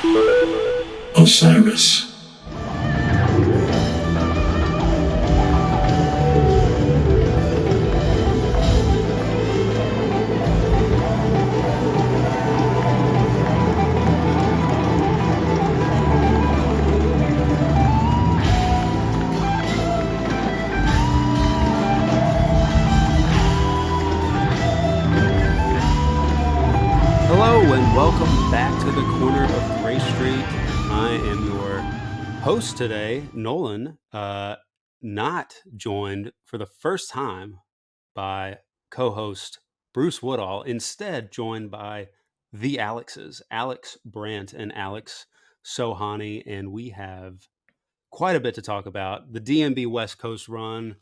Osiris. Hello and welcome back to the corner of Gray Street. I am your host today, Nolan, not joined for the first time by co-host Bruce Woodall, instead joined by the Alexes, Alex Brandt and Alex Sohani, and we have quite a bit to talk about. The DMB West Coast run,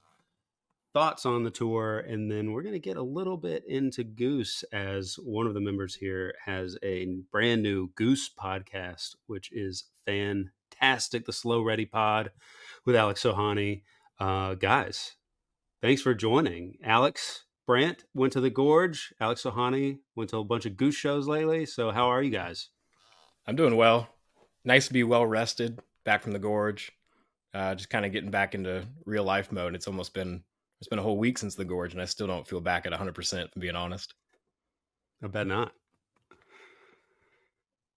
thoughts on the tour, and then we're going to get a little bit into Goose, as one of the members here has a brand new Goose podcast, which is fantastic. The Slow Ready Pod with Alex Sohani. Guys, thanks for joining. Alex Brandt went to the Gorge. Alex Sohani went to a bunch of Goose shows lately. So how are you guys? I'm doing well. Nice to be well rested, back from the Gorge. Just kind of getting back into real life mode. It's been a whole week since the Gorge, and I still don't feel back at 100%. If I'm being honest. I bet not.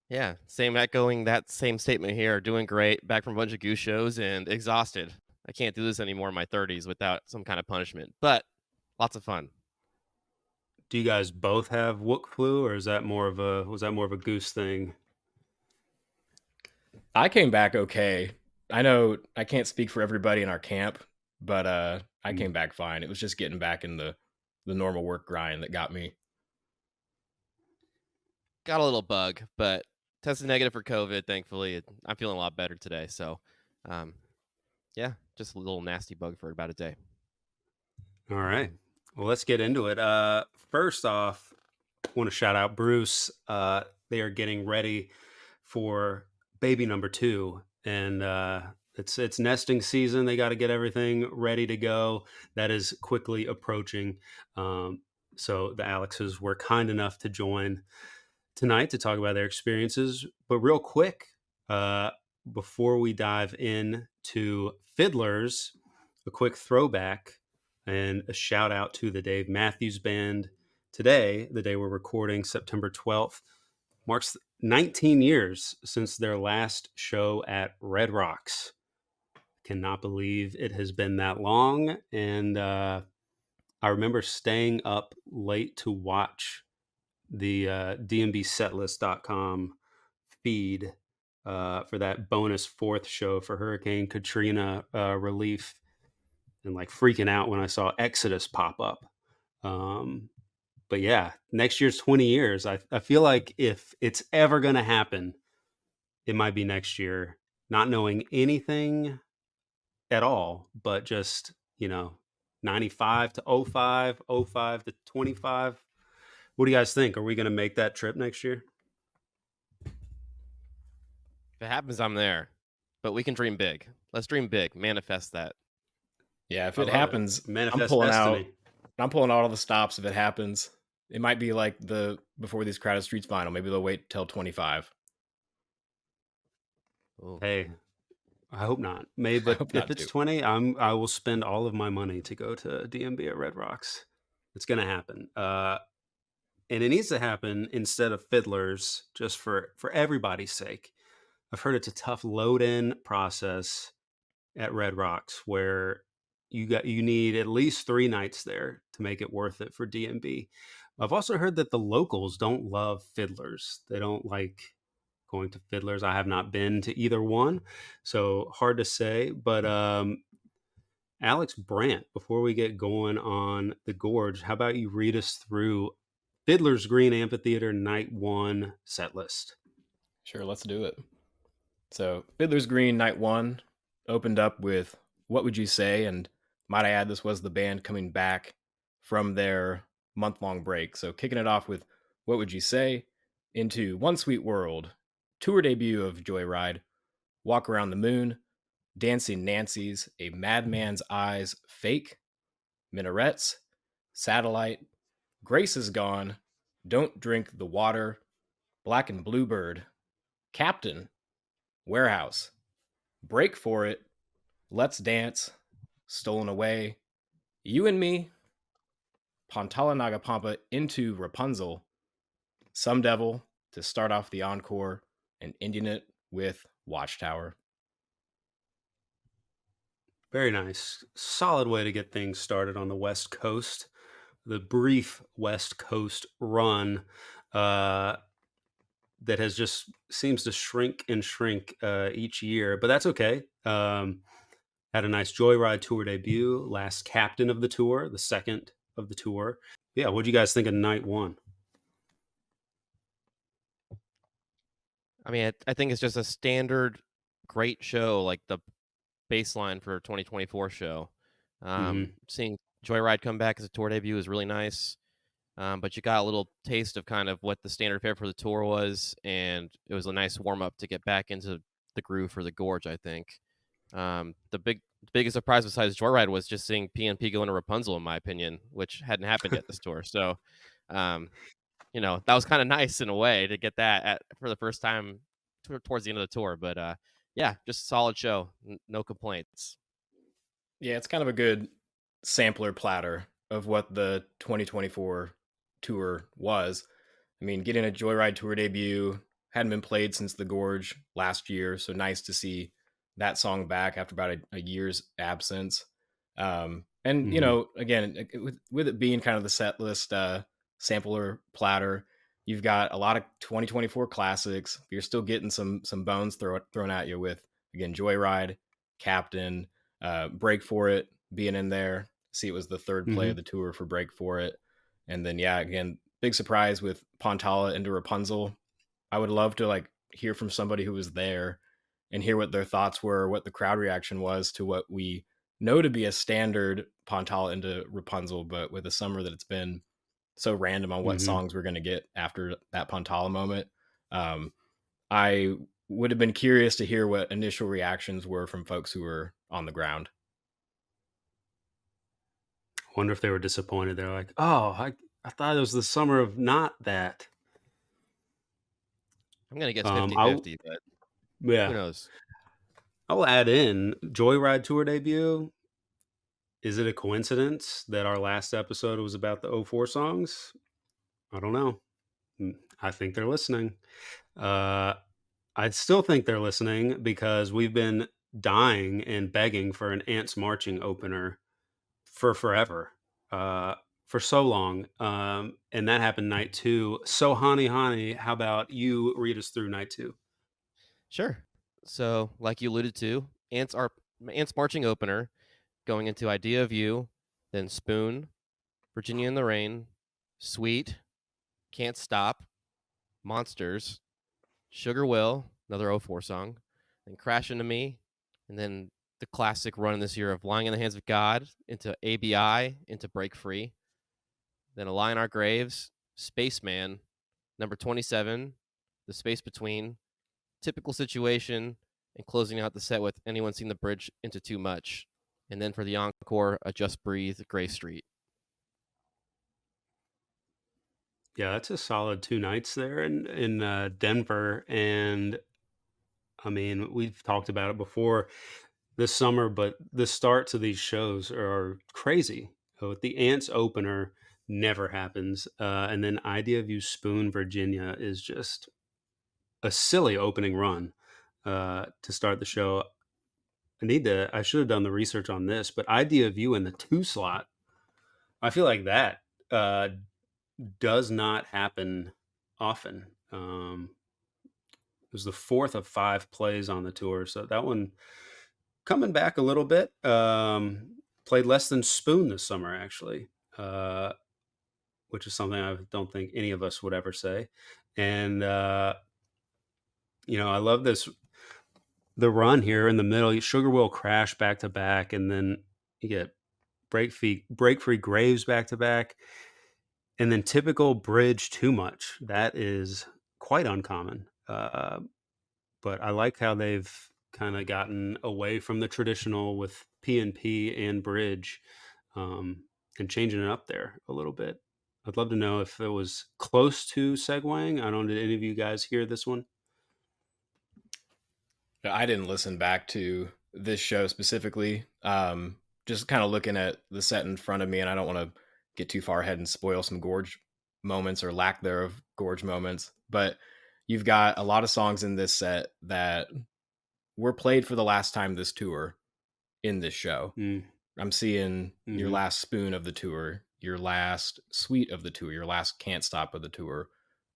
Yeah, same echoing that same statement here. Doing great, back from a bunch of Goose shows and exhausted. I can't do this anymore in my 30s without some kind of punishment, but lots of fun. Do you guys both have Wook flu, or was that more of a Goose thing? I came back okay. I know I can't speak for everybody in our camp, but I came back fine. It was just getting back in the normal work grind that got me. Got a little bug, but tested negative for COVID, thankfully. I'm feeling a lot better today. So, yeah, just a little nasty bug for about a day. All right. Well, let's get into it. First off, I want to shout out Bruce. They are getting ready for baby number 2, and it's nesting season. They got to get everything ready to go. That is quickly approaching. So the Alexes were kind enough to join tonight to talk about their experiences. But real quick, before we dive in to Fiddlers, a quick throwback and a shout out to the Dave Matthews Band. Today, the day we're recording, September 12th, marks 19 years since their last show at Red Rocks. Cannot believe it has been that long. And I remember staying up late to watch the dmbsetlist.com feed for that bonus 4th show for Hurricane Katrina relief, and like freaking out when I saw Exodus pop up. But yeah, next year's 20 years. I feel like if it's ever going to happen, it might be next year, not knowing anything at all, but just, 95 to 05, 05 to 25. What do you guys think? Are we going to make that trip next year? If it happens, I'm there. But we can dream big. Let's dream big. Manifest that. Yeah, if it happens, Manifest I'm pulling destiny. out. I'm pulling out all the stops if it happens. It might be like the before these Crowded Streets final. Maybe they'll wait till 25. Ooh. Hey, I hope not. Maybe, but if it's 20, I will spend all of my money to go to DMB at Red Rocks. It's going to happen. And it needs to happen instead of Fiddlers, just for everybody's sake. I've heard it's a tough load-in process at Red Rocks, where you need at least 3 nights there to make it worth it for DMB. I've also heard that the locals don't love Fiddlers. They don't like going to Fiddlers. I have not been to either one, so hard to say. But Alex Brandt, before we get going on the Gorge, how about you read us through Fiddler's Green Amphitheater Night 1 set list? Sure, let's do it. So Fiddler's Green Night 1 opened up with What Would You Say? And might I add, this was the band coming back from their month-long break. So kicking it off with What Would You Say? Into One Sweet World, tour debut of Joyride, Walk Around the Moon, Dancing Nancy's, A Madman's Eyes, Fake, Minarets, Satellite, Grace Is Gone, Don't Drink the Water, Black and Bluebird, Captain, Warehouse, Break for It, Let's Dance, Stolen Away, You and Me, Pantala Nagapampa into Rapunzel, Some Devil to start off the encore, and ending it with Watchtower. Very nice. Solid way to get things started on the West Coast. The brief West Coast run uh, that has just seems to shrink and shrink each year, but that's okay. Had a nice Joyride tour debut, last captain of the tour, the second of the tour. Yeah, what do you guys think of night one? I mean, I think it's just a standard great show, like the baseline for a 2024 show. Hmm. Seeing Joyride come back as a tour debut is really nice. But you got a little taste of kind of what the standard fare for the tour was, and it was a nice warm up to get back into the groove for the Gorge. I think the biggest surprise besides Joyride was just seeing PNP go into Rapunzel, in my opinion, which hadn't happened yet this tour. So, um, that was kind of nice in a way to get that for the first time towards the end of the tour. But yeah, just a solid show, no complaints. Yeah, it's kind of a good sampler platter of what the 2024 tour was. I mean, getting a Joyride tour debut hadn't been played since the Gorge last year, so nice to see that song back after about a year's absence. And Hmm. again, with it being kind of the set list sampler platter, you've got a lot of 2024 classics. You're still getting some bones thrown at you with again Joyride, Captain, Break for It being in there. See, it was the third play Hmm. of the tour for Break for It. And then, yeah, again, big surprise with Pontala into Rapunzel. I would love to like hear from somebody who was there and hear what their thoughts were, what the crowd reaction was to what we know to be a standard Pontala into Rapunzel, but with the summer that it's been so random on what Hmm. songs we're going to get after that Pontala moment. Um, I would have been curious to hear what initial reactions were from folks who were on the ground. Wonder if they were disappointed. They're like, "Oh, I thought it was the summer of not that." I'm gonna guess I'll 50-50, but who yeah, knows? I'll add in Joyride tour debut. Is it a coincidence that our last episode was about the '04 songs? I don't know. I think they're listening. Uh, I still think they're listening because we've been dying and begging for an Ants Marching opener for forever, uh, for so long. And that happened night two. So, Hani, how about you read us through night two? Sure. So, like you alluded to, Ants marching opener going into Idea of You, then Spoon, Virginia in the Rain, Sweet, Can't Stop, Monsters, Sugar Will, another '04 song, then Crash Into Me, and then the classic run this year of Lying in the Hands of God into ABI into Break Free, then A Lie in Our Graves, Spaceman, number 27, The Space Between, Typical Situation, and closing out the set with Anyone Seen the Bridge into Too Much. And then for the encore, a Just Breathe, Gray Street. Yeah, that's a solid 2 nights there in Denver, and I mean we've talked about it before this summer, but the starts of these shows are crazy. With the Ants opener, never happens, and then Idea of You Spoon Virginia is just a silly opening run to start the show. I should have done the research on this, but Idea of You in the two slot, I feel like that uh, does not happen often. It was the fourth of five plays on the tour, so that one coming back a little bit. Played less than Spoon this summer, actually, uh, which is something I don't think any of us would ever say. And I love this the run here in the middle. Sugar will crash back to back, and then you get break free graves back to back, and then typical bridge too much. That is quite uncommon. But I like how they've kind of gotten away from the traditional with P and bridge, and changing it up there a little bit. I'd love to know if it was close to segueing. I don't. Did any of you guys hear this one? I didn't listen back to this show specifically. Just kind of looking at the set in front of me, and I don't want to get too far ahead and spoil some Gorge moments or lack thereof Gorge moments. But you've got a lot of songs in this set that were played for the last time this tour in this show. Mm, I'm seeing your hmm last spoon of the tour, your last sweet of the tour, your last can't stop of the tour.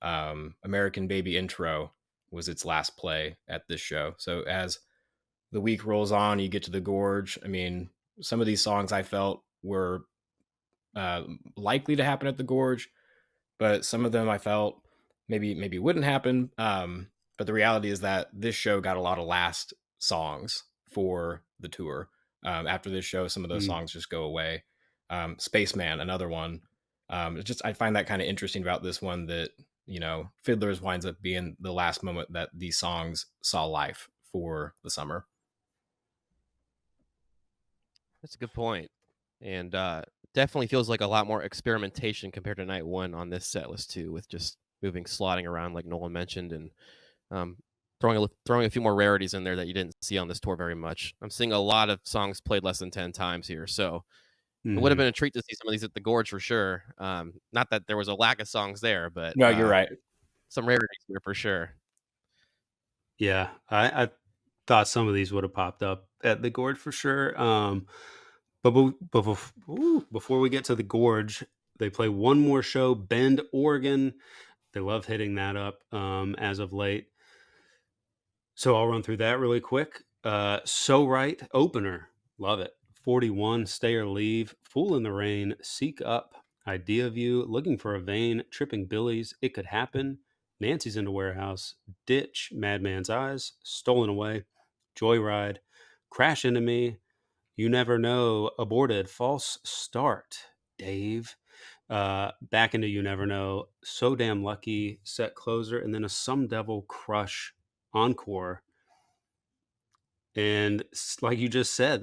American Baby intro was its last play at this show. So as the week rolls on, you get to the Gorge. I mean, some of these songs I felt were uh, likely to happen at the Gorge, but some of them I felt maybe wouldn't happen. But the reality is that this show got a lot of last songs for the tour. After this show, some of those mm. songs just go away. Spaceman, another one. It's just I find that kind of interesting about this one that Fiddlers winds up being the last moment that these songs saw life for the summer. That's a good point. And definitely feels like a lot more experimentation compared to night one on this set list too, with just moving, slotting around like Nolan mentioned, and um, throwing a few more rarities in there that you didn't see on this tour very much. I'm seeing a lot of songs played less than 10 times here, so it would have Hmm. been a treat to see some of these at the Gorge for sure. Not that there was a lack of songs there, but No, you're right. some rarities here for sure. Yeah, I thought some of these would have popped up at the Gorge for sure. Before we get to the Gorge, they play one more show, Bend, Oregon. They love hitting that up as of late. So I'll run through that really quick. So Right opener, love it. 41, Stay or Leave, Fool in the Rain, Seek Up, Idea of You, Looking for a Vein, Tripping Billies, It Could Happen, Nancy's in the Warehouse, Ditch, Madman's Eyes, Stolen Away, Joyride, Crash Into Me, You Never Know, Aborted, False Start, Dave, Back Into You Never Know, So Damn Lucky, Set Closer, and then a Some Devil Crush encore. And like you just said,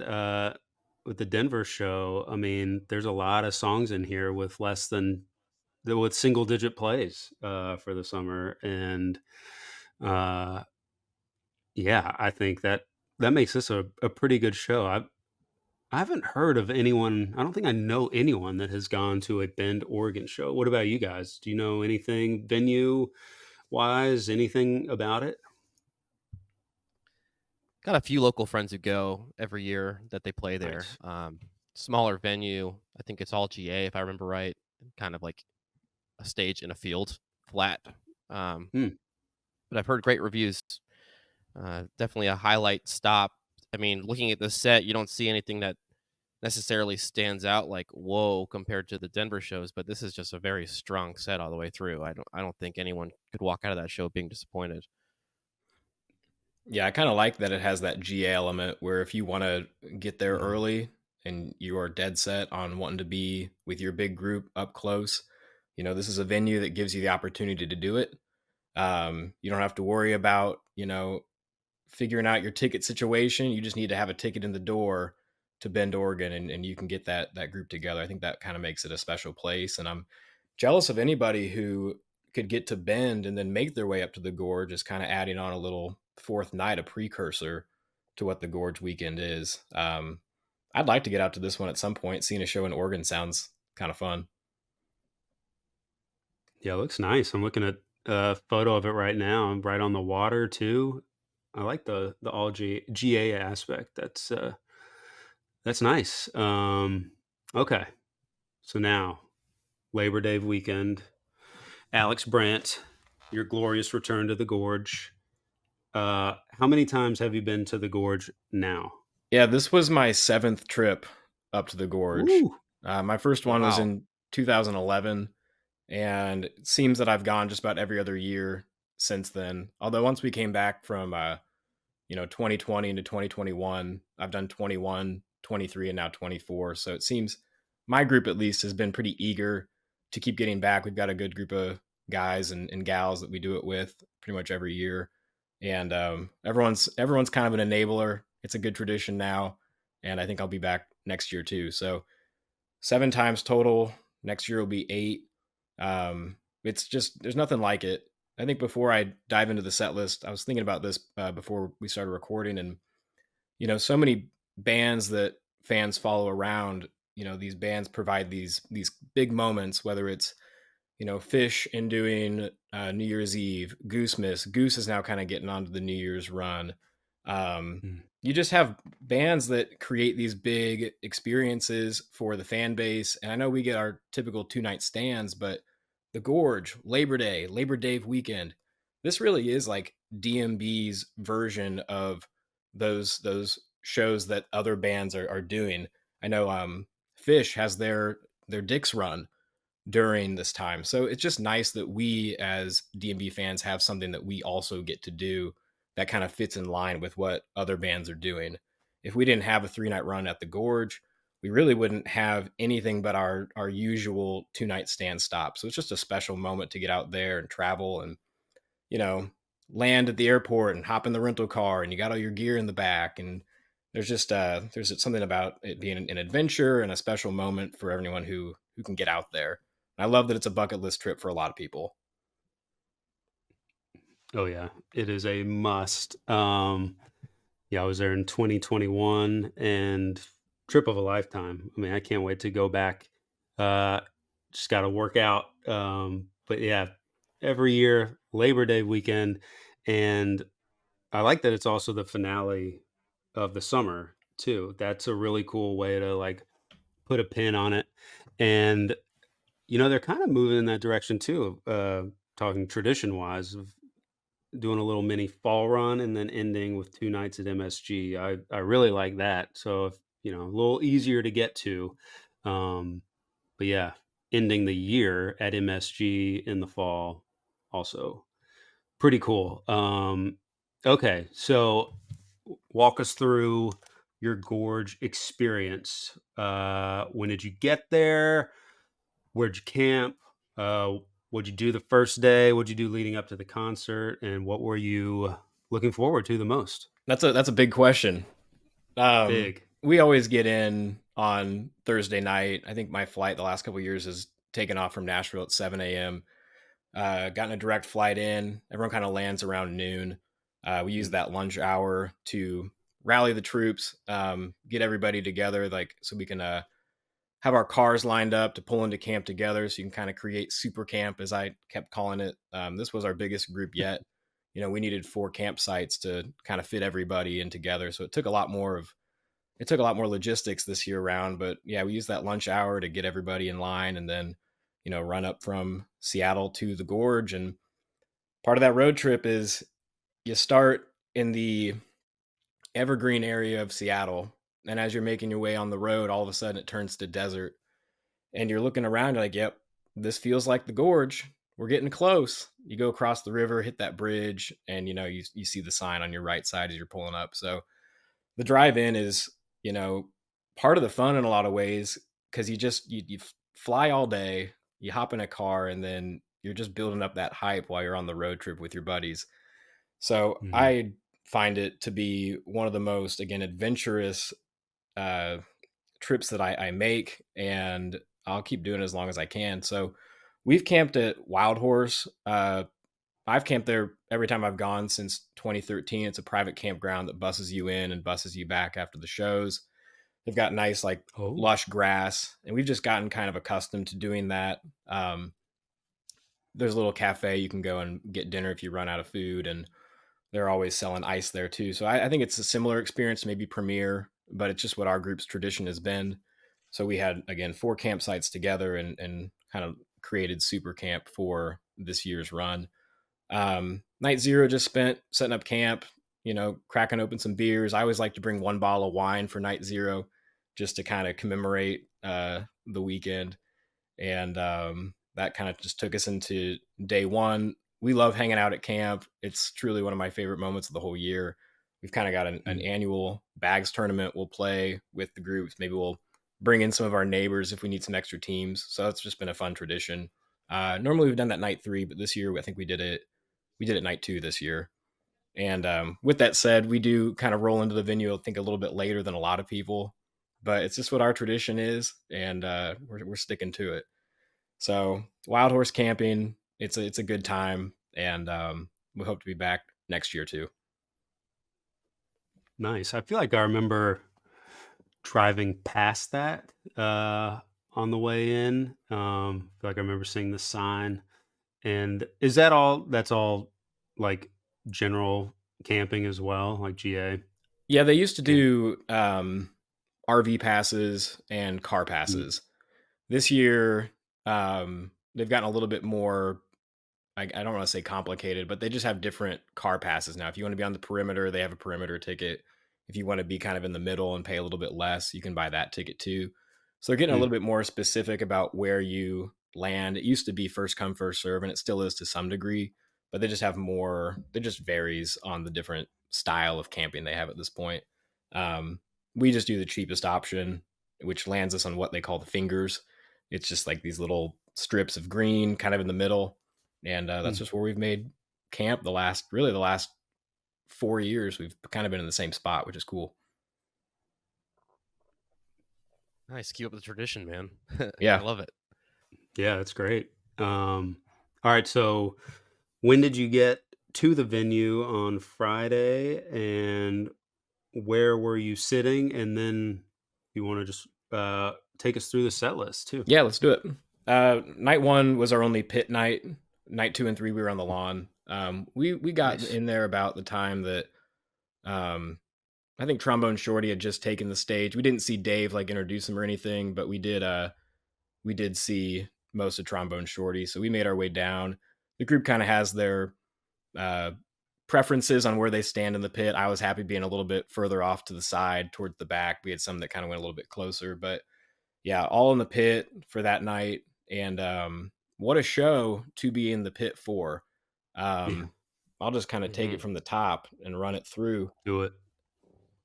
with the Denver show, I mean, there's a lot of songs in here with with single digit plays for the summer, and uh, yeah, I think that makes this a pretty good show. I haven't heard of anyone. I don't think I know anyone that has gone to a Bend, Oregon show. What about you guys? Do you know anything venue wise? Anything about it? Got a few local friends who go every year that they play there. Nice. Smaller venue. I think it's all GA if I remember right. Kind of like a stage in a field, flat. Um, Hmm. but I've heard great reviews. Definitely a highlight stop. I mean, looking at the set, you don't see anything that necessarily stands out like whoa compared to the Denver shows, but this is just a very strong set all the way through. I don't think anyone could walk out of that show being disappointed. Yeah, I kind of like that it has that GA element where if you want to get there Yeah. early and you are dead set on wanting to be with your big group up close, this is a venue that gives you the opportunity to do it. You don't have to worry about, figuring out your ticket situation. You just need to have a ticket in the door to Bend, Oregon, and you can get that group together. I think that kind of makes it a special place. And I'm jealous of anybody who could get to Bend and then make their way up to the Gorge, just kind of adding on a little fourth night, a precursor to what the Gorge weekend is. I'd like to get out to this one at some point. Seeing a show in Oregon sounds kind of fun. Yeah, it looks nice. I'm looking at a photo of it right now. I'm right on the water too. I like the all GA aspect. That's nice. Okay. So now Labor Day weekend. Alex Brandt, your glorious return to the Gorge. How many times have you been to the Gorge now? Yeah, this was my seventh trip up to the Gorge. Ooh, My first one was Wow. in 2011. And it seems that I've gone just about every other year since then. Although once we came back from 2020 into 2021, I've done 21, 23, and now 24. So it seems my group at least has been pretty eager to keep getting back. We've got a good group of guys and gals that we do it with pretty much every year, and everyone's kind of an enabler. It's a good tradition now, and I think I'll be back next year too. So 7 times total. Next year will be 8. It's just there's nothing like it. I think before I dive into the set list, I was thinking about this before we started recording, and so many bands that fans follow around. These bands provide these big moments, whether it's Fish in doing New Year's Eve, Goose Miss. Goose is now kind of getting onto the New Year's run. Mm. You just have bands that create these big experiences for the fan base. And I know we get our typical 2 night stands, but the Gorge, Labor Day weekend, this really is like DMB's version of those shows that other bands are doing. I know Fish has their Dix run during this time. So it's just nice that we as D&B fans have something that we also get to do that kind of fits in line with what other bands are doing. If we didn't have a 3 night run at the Gorge, we really wouldn't have anything but our usual 2 night stand stop. So it's just a special moment to get out there and travel and, you know, land at the airport and hop in the rental car and you got all your gear in the back. And there's something about it being an adventure and a special moment for everyone who can get out there. I love that it's a bucket list trip for a lot of people. Oh yeah, it is a must. Yeah, I was there in 2021 and trip of a lifetime. I mean, I can't wait to go back. Uh, just got to work out. But yeah, every year, Labor Day weekend. And I like that it's also the finale of the summer too. That's a really cool way to like put a pin on it. And, they're kind of moving in that direction too, talking tradition wise of doing a little mini fall run and then ending with 2 nights at MSG. I really like that. So if a little easier to get to. Um, but yeah, ending the year at MSG in the fall, also pretty cool. Okay, so walk us through your Gorge experience. When did you get there? Where'd you camp? Uh, what'd you do the first day? What'd you do leading up to the concert? And what were you looking forward to the most? That's a big question. Um, Big. we always get in on Thursday night. I think my flight the last couple of years has taken off from Nashville at 7 a.m. Gotten a direct flight in. Everyone kind of lands around noon. We use Mm. that lunch hour to rally the troops, get everybody together, like so we can have our cars lined up to pull into camp together. So you can kind of create super camp, as I kept calling it. This was our biggest group yet. We needed 4 campsites to kind of fit everybody in together. So it took a lot more logistics this year around, but yeah, we used that lunch hour to get everybody in line and then, run up from Seattle to the Gorge. And part of that road trip is you start in the evergreen area of Seattle. And as you're making your way on the road, all of a sudden it turns to desert. And you're looking around, you're like, yep, this feels like the Gorge. We're getting close. You go across the river, hit that bridge, and you see the sign on your right side as you're pulling up. So the drive in is, you know, part of the fun in a lot of ways because you fly all day, you hop in a car, and then you're just building up that hype while you're on the road trip with your buddies. So Mhm. I find it to be one of the most, again, adventurous uh, trips that I make, and I'll keep doing it as long as I can. So we've camped at Wild Horse. I've camped there every time I've gone since 2013. It's a private campground that buses you in and buses you back after the shows. They've got nice, like Oh. lush grass, and we've just gotten kind of accustomed to doing that. There's a little cafe you can go and get dinner if you run out of food, and they're always selling ice there too. So I think it's a similar experience, maybe Premier, but it's just what our group's tradition has been. So we had again 4 campsites together and kind of created super camp for this year's run. Night zero just spent setting up camp, cracking open some beers. I always like to bring one bottle of wine for night zero just to kind of commemorate the weekend. And that kind of just took us into day one. We love hanging out at camp. It's truly one of my favorite moments of the whole year. We've kind of got an Mm. annual bags tournament we'll play with the groups. Maybe we'll bring in some of our neighbors if we need some extra teams. So that's just been a fun tradition. Normally we've done that night three, but this year I think we did it night two this year. And with that said, we do kind of roll into the venue, I think, a little bit later than a lot of people, but it's just what our tradition is, and we're sticking to it. So wild horse camping, it's a good time. and we hope to be back next year too. Nice. I feel like I remember driving past that on the way in. I feel like I remember seeing the sign. And is that all? That's all like general camping as well, like GA. Yeah, they used to Camp. do RV passes and car Mm, passes. This year, they've gotten a little bit more. I don't want to say complicated, but they just have different car passes now. If you want to be on the perimeter, they have a perimeter ticket. If you want to be kind of in the middle and pay a little bit less, you can buy that ticket too. So they're getting a mm, little bit more specific about where you land. It used to be first come, first serve, and it still is to some degree, but they just have more, it just varies on the different style of camping they have at this point. Um, we just do the cheapest option, which lands us on what they call the fingers. It's just like these little strips of green kind of in the middle, and that's mm. just where we've made camp the last 4 years. We've kind of been in the same spot, which is cool. Nice. Keep up the tradition, man. I Yeah. love it. Yeah, that's great. All right. So when did you get to the venue on Friday, and where were you sitting? And then you want to just take us through the set list too. Yeah, let's do it. Night one was our only pit night. Night two and three, we were on the lawn. We got Nice. in there about the time that um, I think Trombone Shorty had just taken the stage. We didn't see Dave like introduce him or anything, but we did see most of Trombone Shorty. So we made our way down. The group kind of has their uh, preferences on where they stand in the pit. I was happy being a little bit further off to the side towards the back. We had some that kind of went a little bit closer, but yeah, all in the pit for that night. And what a show to be in the pit for. Yeah. Um, I'll just kind of take it Hmm. from the top and run it through. Do it.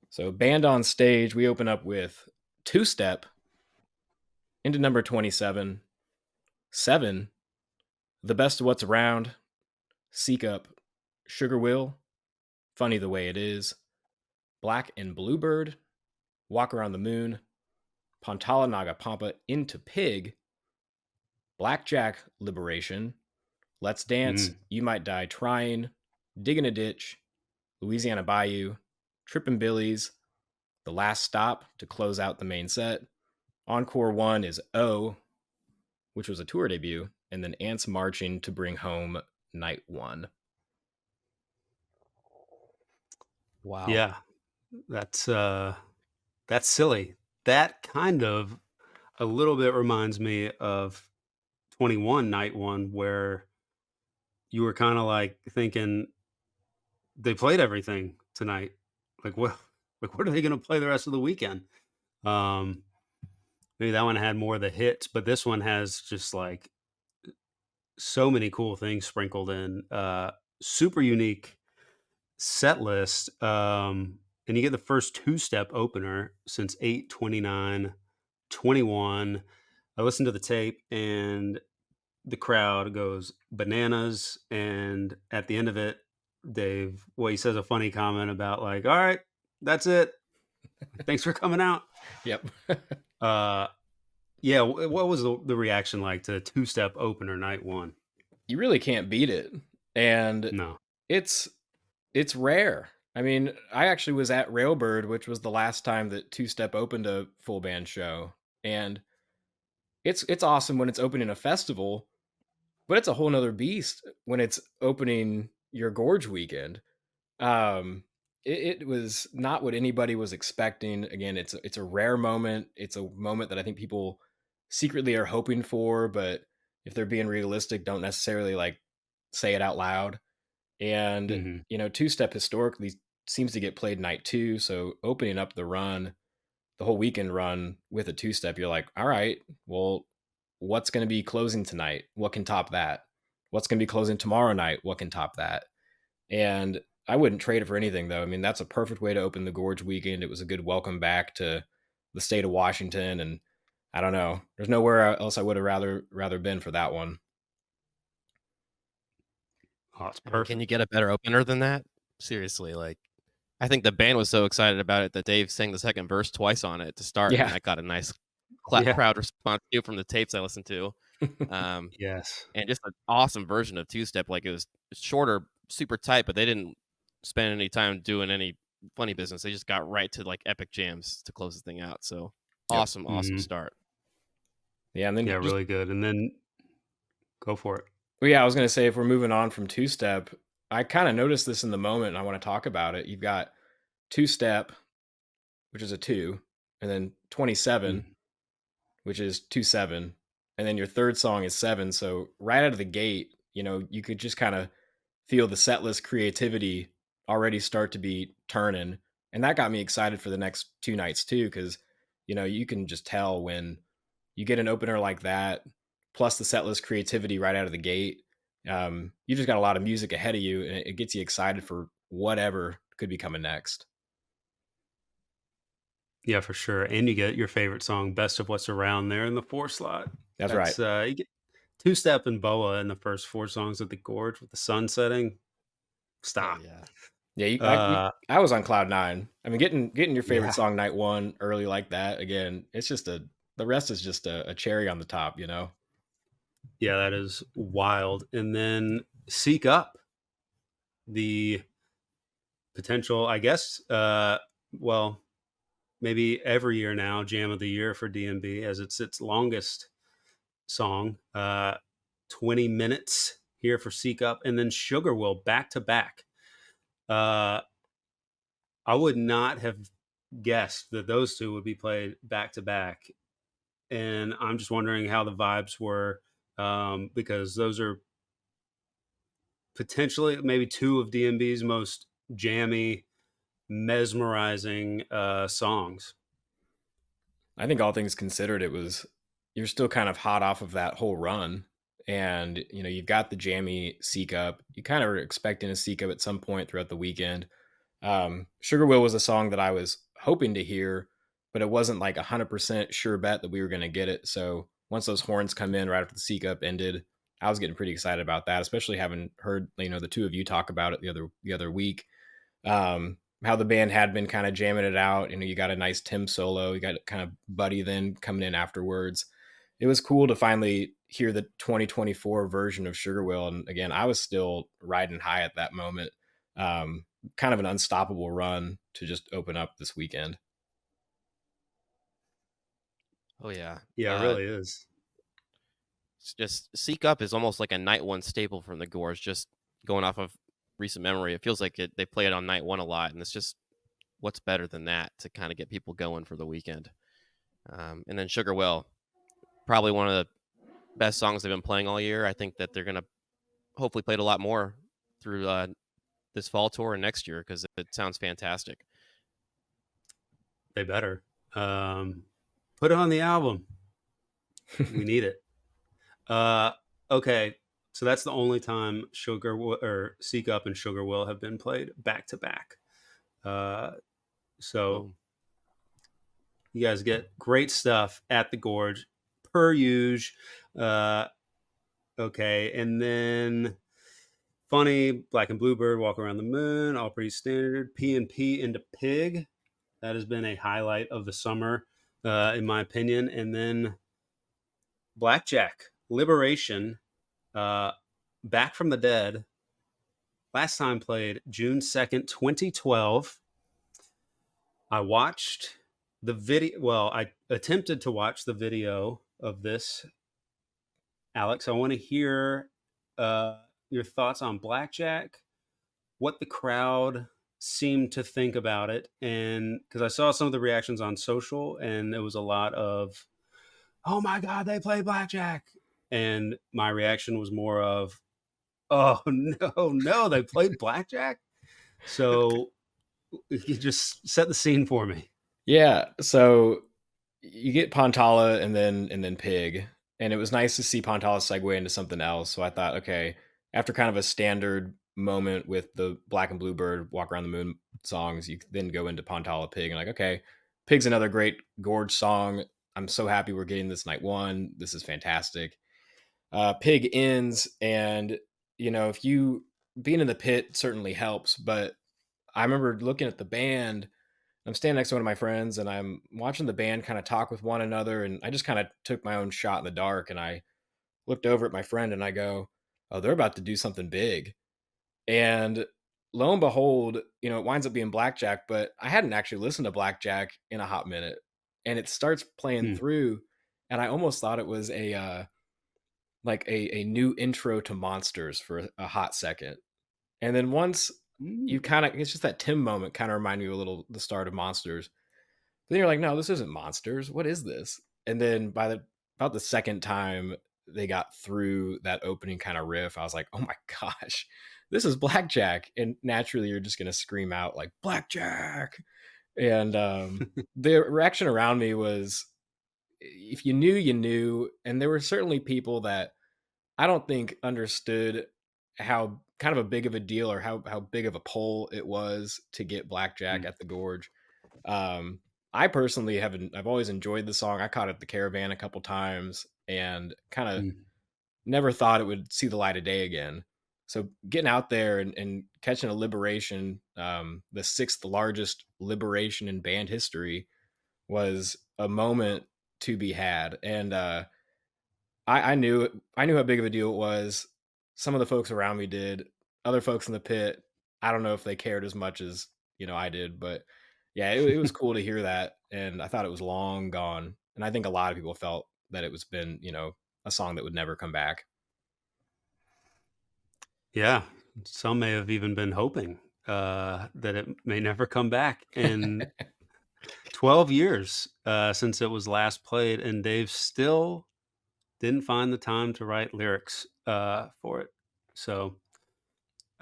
So, band on stage, we open up with Two Step into number 27, Seven, The Best of What's Around, Seek Up, Sugar Will, Funny the Way It Is, Black and Bluebird, Walk Around the Moon, Pantala Naga Pampa into Pig, Blackjack Liberation, Let's Dance, Mm. You Might Die Trying, Dig in a Ditch, Louisiana Bayou, Trippin' Billies, The Last Stop to close out the main set. Encore 1 is O, which was a tour debut, and then Ants Marching to bring home night 1. Wow. Yeah. That's silly. That kind of a little bit reminds me of 21 night one, where you were kind of like thinking they played everything tonight. Like what like what are they going to play the rest of the weekend? Um Maybe that one had more of the hits, but this one has just like so many cool things sprinkled in. Super unique set list. And you get the first two-step opener since 8/29/21. I listened to the tape and the crowd goes bananas. And at the end of it, he says a funny comment about like, all right, that's it. Thanks for coming out. Yep. Uh, yeah. What was the reaction like to two-step opener night one? You really can't beat it. And No. it's it's rare. I mean, I actually was at Railbird, which was the last time that Two Step opened a full band show. And it's awesome when it's opening a festival, but it's a whole nother beast when it's opening your Gorge weekend. Um, it was not what anybody was expecting. Again, it's a rare moment. It's a moment that I think people secretly are hoping for, but if they're being realistic, don't necessarily like say it out loud. And Hmm. Two Step historically seems to get played night two, so opening up the run, the whole weekend run with a Two Step, you're like, all right, well, what's going to be closing tonight? What can top that? What's going to be closing tomorrow night? What can top that? And I wouldn't trade it for anything, though. I mean, that's a perfect way to open the Gorge weekend. It was a good welcome back to the state of Washington, and I don't know. There's nowhere else I would have rather been for that one. Oh, it's I mean, can you perfect. get a better opener than that? Seriously, like I think the band was so excited about it that Dave sang the second verse twice on it to start, and Yeah, that got a nice Yeah. crowd response too from the tapes I listened to. Um, Yes. and just an awesome version of two step. Like it was shorter, super tight, but they didn't spend any time doing any funny business. They just got right to like epic jams to close the thing out. So Yep. awesome Mhm. start. Yeah, and then Yeah, just really good. And then go for it. well, yeah, I was gonna say if we're moving on from two step, I kind of noticed this in the moment, and I want to talk about it. You've got two step, which is a two, and then 27, Mhm. which is 2/7, and then your third song is 7. So right out of the gate, you could just kind of feel the setlist creativity already start to be turning, and that got me excited for the next two nights too, because you can just tell when you get an opener like that, plus the setlist creativity right out of the gate. You just got a lot of music ahead of you, and it gets you excited for whatever could be coming next. Yeah, for sure. And you get your favorite song, Best of What's Around there in the 4 slot. That's right. That's, you get Two Step and Boa in the first 4 songs of the Gorge with the sun setting. Hell Stop. yeah. Yeah, Uh, I was on cloud nine. I mean, getting your favorite yeah. song night one early like that again. It's just the rest is just a cherry on the top. Yeah, that is wild. And then Seek Up, the potential, I guess, well, maybe every year now, Jam of the Year for DMB as it's its longest song. 20 minutes here for Seek Up. And then Sugar Will back to back. Uh, I would not have guessed that those two would be played back to back. And I'm just wondering how the vibes were, because those are potentially maybe two of DMB's most jammy, mesmerizing songs. I think all things considered, you're still kind of hot off of that whole run, and you've got the jammy seek up. You kind of were expecting a seek up at some point throughout the weekend. Sugar Will was a song that I was hoping to hear, but it wasn't like 100% sure bet that we were going to get it. So once those horns come in right after the seek up ended, I was getting pretty excited about that, especially having heard the two of you talk about it the other week. How the band had been kind of jamming it out. You got a nice Tim solo. You got kind of Buddy then coming in afterwards. It was cool to finally hear the 2024 version of Sugar Will. And again, I was still riding high at that moment. Kind of an unstoppable run to just open up this weekend. Oh yeah. Yeah, it really is. It's just Seek Up is almost like a night one staple from the Gorge. Just going off of recent memory, it feels like they play it on night one a lot, and it's just what's better than that to kind of get people going for the weekend. And then Sugar Will, probably one of the best songs they've been playing all year. I think that they're gonna hopefully play it a lot more through this fall tour and next year because it sounds fantastic. They better. Um, put it on the album. We need it. Uh, okay, so that's the only time or Seek Up and Sugar Will have been played back to back. Uh, so Boom. you guys get great stuff at the Gorge per usual. Uh, okay, and then funny Black and Bluebird, Walk Around the Moon, all pretty standard. P into Pig, that has been a highlight of the summer, in my opinion. And then Blackjack, Liberation, uh, Back from the Dead. Last time played June 2nd, 2012. I watched the video. Well, I attempted to watch the video of this. Alex, I want to hear your thoughts on Blackjack, what the crowd seemed to think about it. And because I saw some of the reactions on social, and it was a lot of, oh my God, they play Blackjack. And my reaction was more of, oh no, they played Blackjack. So you just set the scene for me. Yeah. So you get Pantala and then Pig, and it was nice to see Pantala segue into something else. So I thought, okay, after kind of a standard moment with the Black and Bluebird Walk Around the Moon songs, you then go into Pantala Pig and like, okay, Pig's another great Gorge song. I'm so happy we're getting this night one. This is fantastic. Pig ends, and if you being in the pit certainly helps, but I remember looking at the band. I'm standing next to one of my friends and I'm watching the band kind of talk with one another. And I just kind of took my own shot in the dark. And I looked over at my friend and I go, "Oh, they're about to do something big." And lo and behold, it winds up being Blackjack, but I hadn't actually listened to Blackjack in a hot minute. And it starts playing Hmm. through, and I almost thought it was like a new intro to Monsters for a hot second. And then once you Mm. kind of, it's just that Tim moment kind of reminded me a little the start of Monsters. But then you're like, no, this isn't Monsters. What is this? And then about the second time they got through that opening kind of riff, I was like, oh my gosh, this is Blackjack. And naturally, you're just gonna scream out like Blackjack. And the reaction around me was, if you knew, you knew. And there were certainly people that I don't think understood how kind of a big of a deal, or how big of a pull it was to get Blackjack Mm. at the Gorge. um, I personally haven't. I've always enjoyed the song. I caught it at the Caravan a couple times and kind of Mm. never thought it would see the light of day again. So getting out there and catching a liberation, the sixth largest liberation in band history, was a moment to be had. And I knew how big of a deal it was. Some of the folks around me did. Other folks in the pit, I don't know if they cared as much as I did, but yeah, it was cool to hear that, and I thought it was long gone. And I think a lot of people felt that it was been a song that would never come back. Yeah, some may have even been hoping that it may never come back. In 12 years since it was last played, and Dave still didn't find the time to write lyrics for it. So,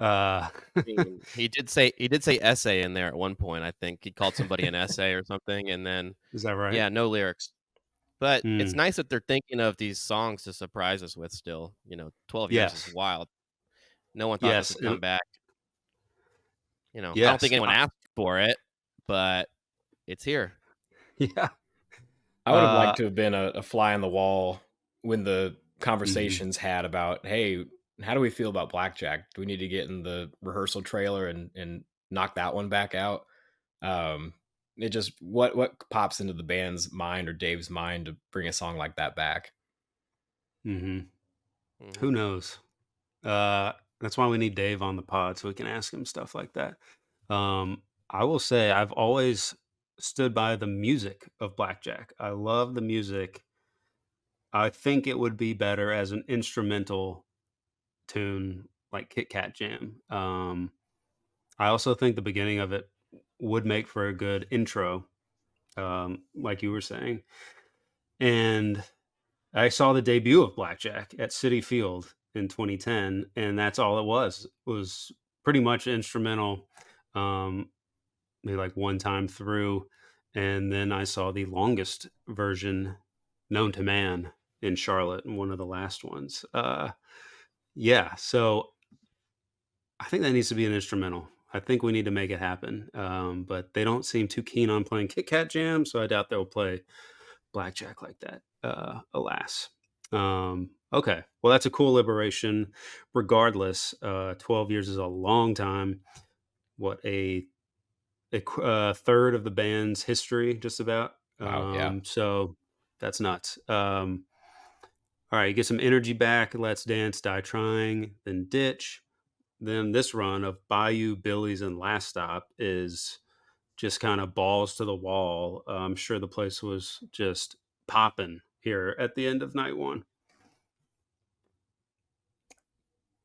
uh, I mean, he did say essay in there at one point. I think he called somebody an essay or something, and then is that right? yeah, no lyrics. But it's Mm. nice that they're thinking of these songs to surprise us with still. 12 years is Yes. wild. No one thought this Yes. would come back. I don't think Yes. anyone asked for it, but it's here. Yeah. I would have Uh, liked to have been a fly on the wall when the mhm. conversations had about, hey, how do we feel about Blackjack? Do we need to get in the rehearsal trailer and knock that one back out? Um, it just, what pops into the band's mind or Dave's mind to bring a song like that back? Mhm. Mhm. Who knows? Uh, that's why we need Dave on the pod so we can ask him stuff like that. I will say I've always stood by the music of Blackjack. I love the music. I think it would be better as an instrumental tune like Kit Kat Jam. I also think the beginning of it would make for a good intro, like you were saying. And I saw the debut of Blackjack at Citi Field in 2010, and that's all it was pretty much instrumental, maybe like one time through, and then I saw the longest version known to man in Charlotte, and one of the last ones. Yeah, so I think that needs to be an instrumental. I think we need to make it happen, but they don't seem too keen on playing Kit Kat Jam, so I doubt they'll play Blackjack like that, alas. Okay, well, that's a cool liberation. Regardless, 12 years is a long time. What, third of the band's history, just about. Wow. Yeah. So that's nuts. All right, get some energy back. Let's dance, die trying, then ditch. Then this run of Bayou, Billy's, and Last Stop is just kind of balls to the wall. I'm sure the place was just popping here at the end of night one.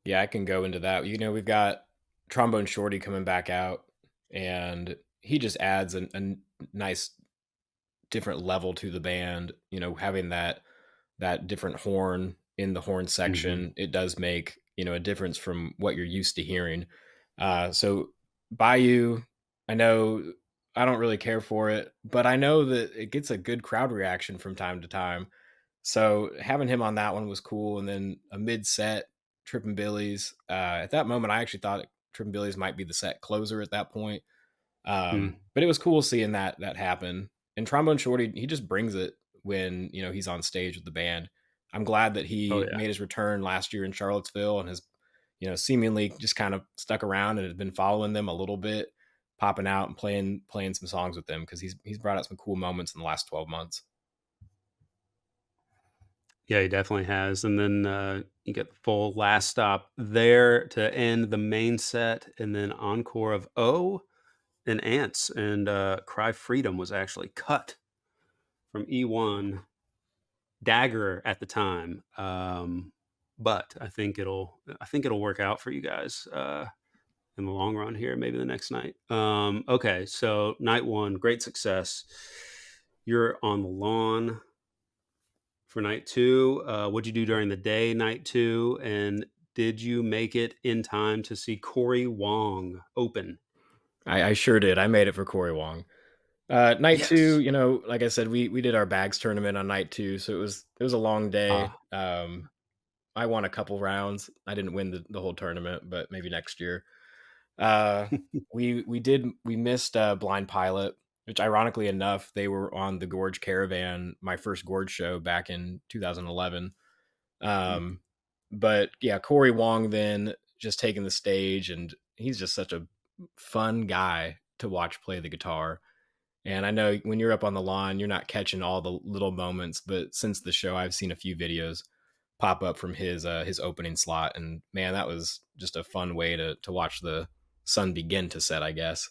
Yeah, I can go into that. We've got Trombone Shorty coming back out, and he just adds a nice different level to the band. Having that different horn in the horn Hmm. section, it does make a difference from what you're used to hearing. So Bayou, I know I don't really care for it, but I know that it gets a good crowd reaction from time to time. So having him on that one was cool. And then a mid set, Trippin' Billy's. At that moment, I actually thought Trippin' Billy's might be the set closer at that point. Mm. But it was cool seeing that happen. And Trombone Shorty, he just brings it when he's on stage with the band. I'm glad that Oh he yeah. made his return last year in Charlottesville and has seemingly just kind of stuck around and has been following them a little bit, popping out and playing some songs with them, because he's brought out some cool moments in the last 12 months. Yeah, he definitely has. And then you get the full last stop there to end the main set, and then encore of O and Ants. And Cry Freedom was actually cut from E1 Dagger at the time. But I think it'll work out for you guys in the long run here, maybe the next night. Okay, so night one, great success. You're on the lawn for night two. What'd you do during the day, night two? And did you make it in time to see Corey Wong open? I sure did. I made it for Corey Wong. Night two, Yes. like I said, we did our bags tournament on night two, so it was a long day. Ah. I won a couple rounds. I didn't win the whole tournament, but maybe next year. Uh, we missed Blind Pilot, which ironically enough, they were on the Gorge Caravan, my first Gorge show back in 2011. Um, but yeah, Corey Wong then just taking the stage, and he's just such a fun guy to watch play the guitar. And I know when you're up on the lawn, you're not catching all the little moments, but since the show, I've seen a few videos pop up from his opening slot, and man, that was just a fun way to watch the sun begin to set, I guess.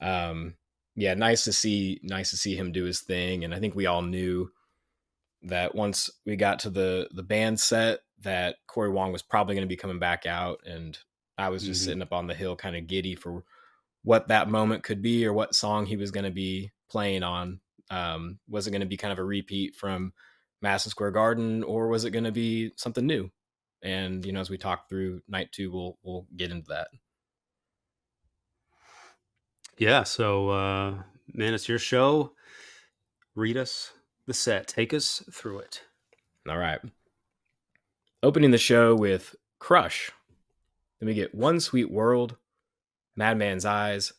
Um, yeah, nice to see him do his thing, and I think we all knew that once we got to the band set, that Corey Wong was probably going to be coming back out, and I was just Mhm. sitting up on the hill, kind of giddy for what that moment could be or what song he was going to be playing on. Was it going to be kind of a repeat from Madison Square Garden, or was it going to be something new? And as we talk through night two, we'll get into that. Yeah. So, man, it's your show. Read us the set. Take us through it. All right. Opening the show with Crush. Then we get One Sweet World, Madman's Eyes,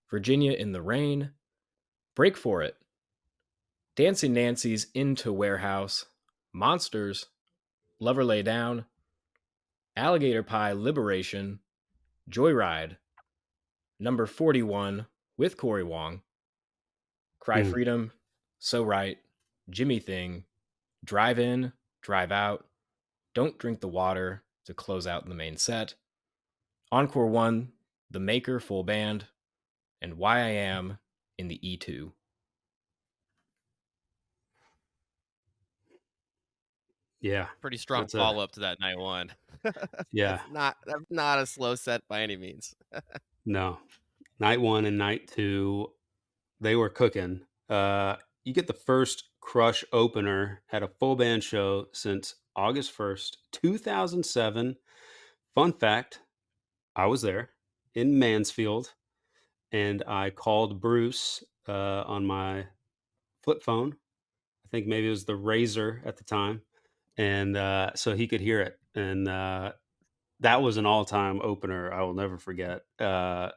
Virginia in the Rain, Break for It, Dancing Nancy's Into Warehouse, Monsters, Lover Lay Down, Alligator Pie Liberation, Joyride, Number 41 with Corey Wong, Cry Mm. Freedom, So Right, Jimmy Thing, Drive In, Drive Out, Don't Drink the Water to close out the main set, Encore 1, The Maker Full Band, and Why I Am in the E2. Yeah. Pretty strong That's a follow up to that night one. yeah. That's not a slow set by any means. No. Night one and night two, they were cooking. You get the first Crush opener at a full band show since August 1st, 2007. Fun fact, I was there in Mansfield, and I called Bruce on my flip phone. I think maybe it was the Razor at the time, and so he could hear it. And that was an all-time opener I will never forget. I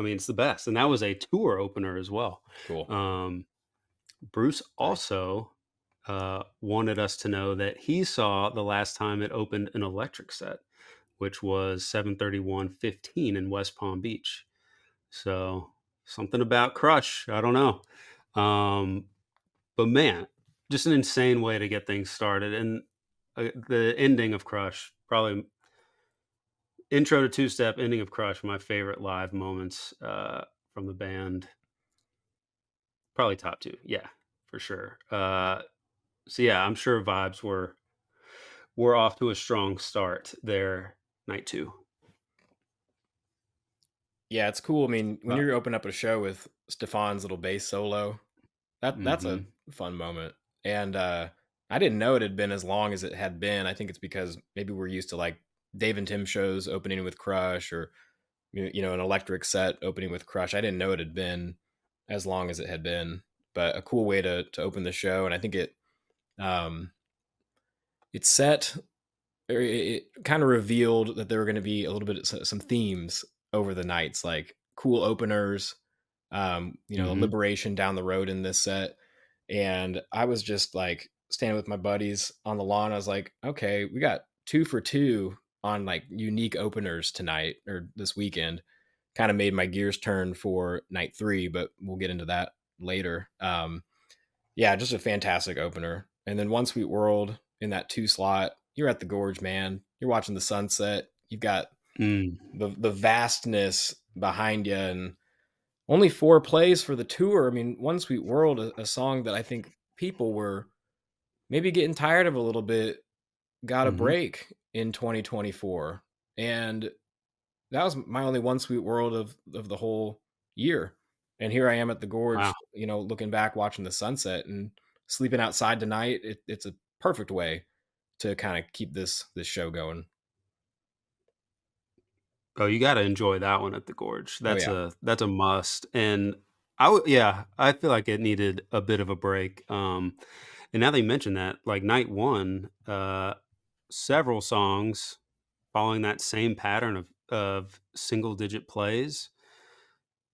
mean, it's the best, and that was a tour opener as well. Cool. Um, Bruce Nice. also wanted us to know that he saw the last time it opened an electric set, which was 7/31/15 in West Palm Beach. So something about Crush, I don't know. Um, but man, just an insane way to get things started. And the ending of Crush, probably intro to two step, ending of Crush, my favorite live moments from the band. Probably top two. Yeah, for sure. So yeah, I'm sure vibes were off to a strong start there, night two. Yeah, it's cool. I mean, when Uh, you open up a show with Stefan's little bass solo, that's a mhm. fun moment. And I didn't know it had been as long as it had been. I think it's because maybe we're used to like Dave and Tim shows opening with Crush, or an electric set opening with Crush. I didn't know it had been as long as it had been, but a cool way to open the show. And I think um it set or it kind of revealed that there were going to be a little bit of some themes over the nights, like cool openers, Mhm. liberation down the road in this set. And I was just like standing with my buddies on the lawn. I was like, okay, we got 2 for 2 on like unique openers tonight or this weekend. Kind of made my gears turn for night three, but we'll get into that later. Yeah, just a fantastic opener. And then One Sweet World in that 2 slot, you're at the Gorge, man. You're watching the sunset. You've got Mm. the vastness behind you, and only 4 plays for the tour. I mean, One Sweet World, a song that I think people were maybe getting tired of a little bit, got a Mhm. break in 2024. And that was my only One Sweet World of the whole year. And here I am at the Wow. Gorge, looking back, watching the sunset and sleeping outside tonight. It's a perfect way to kind of keep this show going. Oh, you gotta enjoy that one at the Gorge. Oh That's yeah. a must, and yeah, I feel like it needed a bit of a break, and now that you mention that, like, night 1, several songs following that same pattern of single-digit plays,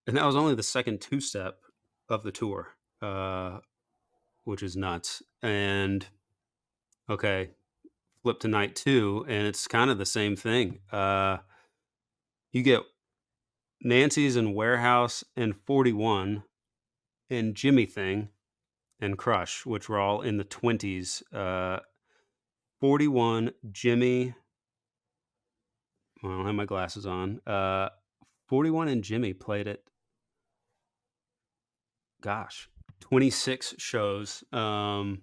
and that was only the second two-step of the tour, which is nuts, and, okay, flip to night 2, and it's kinda the same thing, you get Nancy's and Warehouse and 41 and Jimmy Thing and Crush, which were all in the 20s. 41, Jimmy, well, I don't have my glasses on. 41 and Jimmy played at, gosh, 26 shows. Don't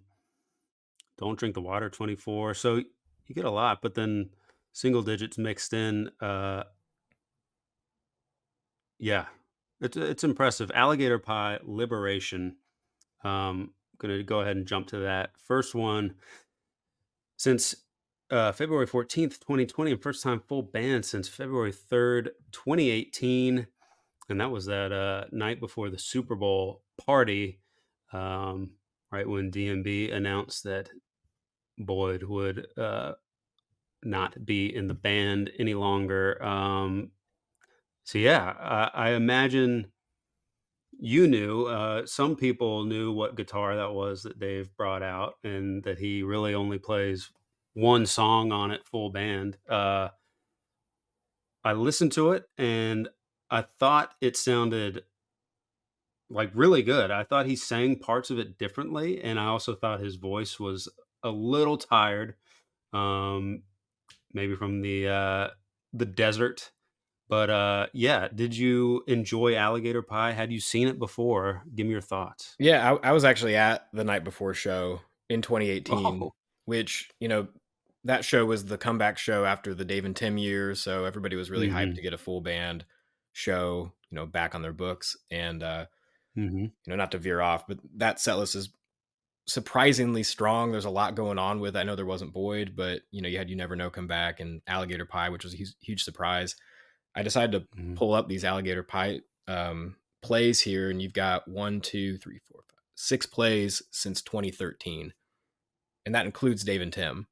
Drink the Water, 24. So you get a lot, but then single digits mixed in. Yeah, it's impressive. Alligator Pie, Liberation. Gonna go ahead and jump to that. First one since February 14th, 2020, and first time full band since February 3rd, 2018. And that was that night before the Super Bowl party, right when DMB announced that Boyd would not be in the band any longer. So, yeah, I imagine you knew, some people knew what guitar that was that Dave brought out and that he really only plays one song on it full band. I listened to it and I thought it sounded like really good. I thought he sang parts of it differently, and I also thought his voice was a little tired, um, maybe from the desert. But yeah, did you enjoy Alligator Pie? Had you seen it before? Give me your thoughts. Yeah, I was actually at the Night Before show in 2018, Oh. which, that show was the comeback show after the Dave and Tim years, so everybody was really hyped Mhm, to get a full band show, back on their books. And mhm, not to veer off, but that set list is surprisingly strong. There's a lot going on with it. I know there wasn't Boyd, but you had You Never Know come back and Alligator Pie, which was a huge surprise. I decided to mhm, pull up these Alligator Pie plays here, and you've got 1, 2, 3, 4, 5, 6 plays since 2013, and that includes Dave and Tim.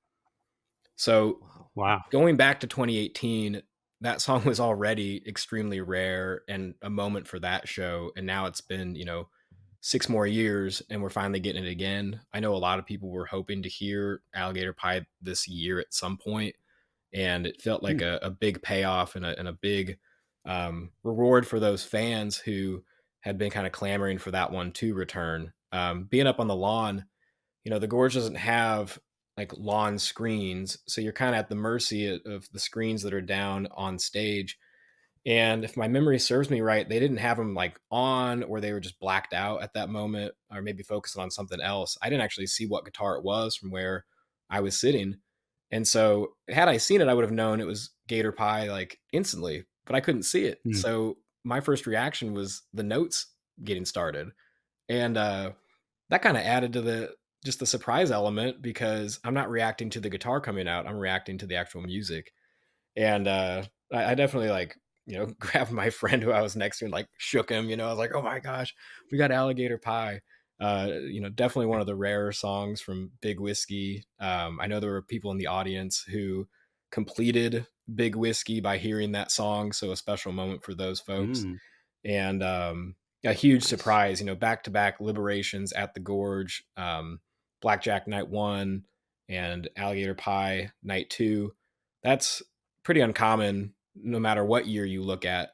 So Wow. wow, going back to 2018, that song was already extremely rare and a moment for that show, and now it's been 6 more years, and we're finally getting it again. I know a lot of people were hoping to hear Alligator Pie this year at some point, and it felt like mm, a big payoff and a big reward for those fans who had been kind of clamoring for that one to return. Being up on the lawn, the Gorge doesn't have like lawn screens, so you're kind of at the mercy of the screens that are down on stage. And if my memory serves me right, they didn't have them like on, or they were just blacked out at that moment, or maybe focusing on something else. I didn't actually see what guitar it was from where I was sitting. And so had I seen it, I would have known it was Gator Pie like instantly, but I couldn't see it. mm, So my first reaction was the notes getting started. And that kind of added to the surprise element, because I'm not reacting to the guitar coming out. I'm reacting to the actual music. And I definitely like, grabbed my friend who I was next to and like shook him. I was like, oh my gosh, we got Alligator Pie. Definitely one of the rarer songs from Big Whiskey. I know there were people in the audience who completed Big Whiskey by hearing that song, so a special moment for those folks. mm, And a huge nice. surprise, back to back Liberations at the Gorge, Blackjack Night 1 and Alligator Pie Night 2. That's pretty uncommon no matter what year you look at,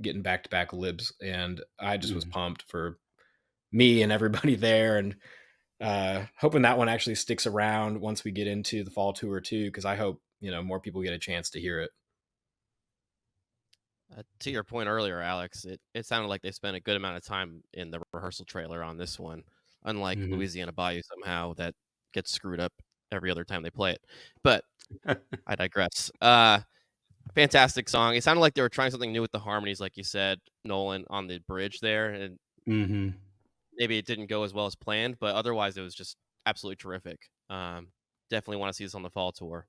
getting back to back libs. And I just was Mhm, pumped for me and everybody there. And Hoping that one actually sticks around once we get into the fall tour too, because I hope more people get a chance to hear it. To your point earlier, Alex, it sounded like they spent a good amount of time in the rehearsal trailer on this one, unlike Mhm. Louisiana Bayou somehow that gets screwed up every other time they play it. But I digress. Fantastic song. It sounded like they were trying something new with the harmonies, like you said, Nolan, on the bridge there, and Mhm. maybe it didn't go as well as planned, but otherwise it was just absolutely terrific. Definitely want to see this on the fall tour.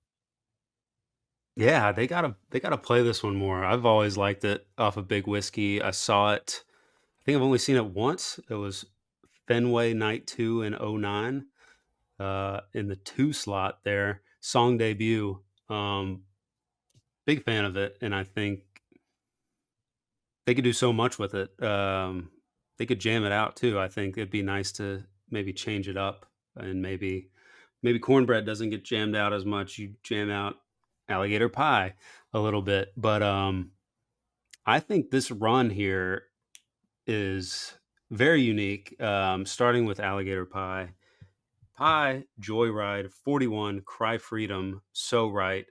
Yeah, they gotta play this one more. I've always liked it off of Big Whiskey. I saw it. I think I've only seen it once. It was Fenway Night 2 in '09, in the 2 slot there, song debut. Big fan of it, and I think they could do so much with it. They could jam it out too. I think it'd be nice to maybe change it up, and maybe cornbread doesn't get jammed out as much. You jam out alligator pie a little bit, but I think this run here is very unique. Starting with alligator pie, Joyride, 41, Cry Freedom, So Right.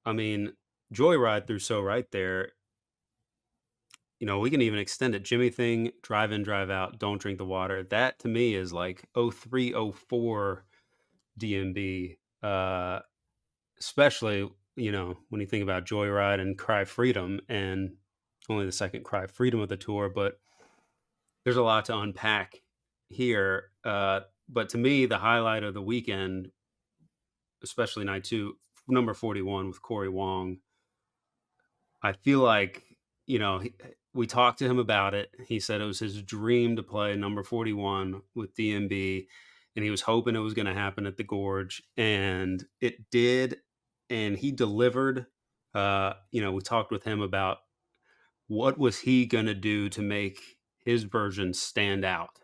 I mean, Joyride through So Right there. We can even extend it. Jimmy Thing, Drive In, Drive Out, Don't Drink the Water. That to me is like '03, '04 DMB. Especially, when you think about Joyride and Cry Freedom, and only the second Cry Freedom of the tour, but there's a lot to unpack here. But to me, the highlight of the weekend, especially night two, number 41 with Corey Wong. I feel like, we talked to him about it. He said it was his dream to play number 41 with DMB, and he was hoping it was going to happen at the Gorge, and it did. And he delivered. We talked with him about what was he going to do to make his version stand out.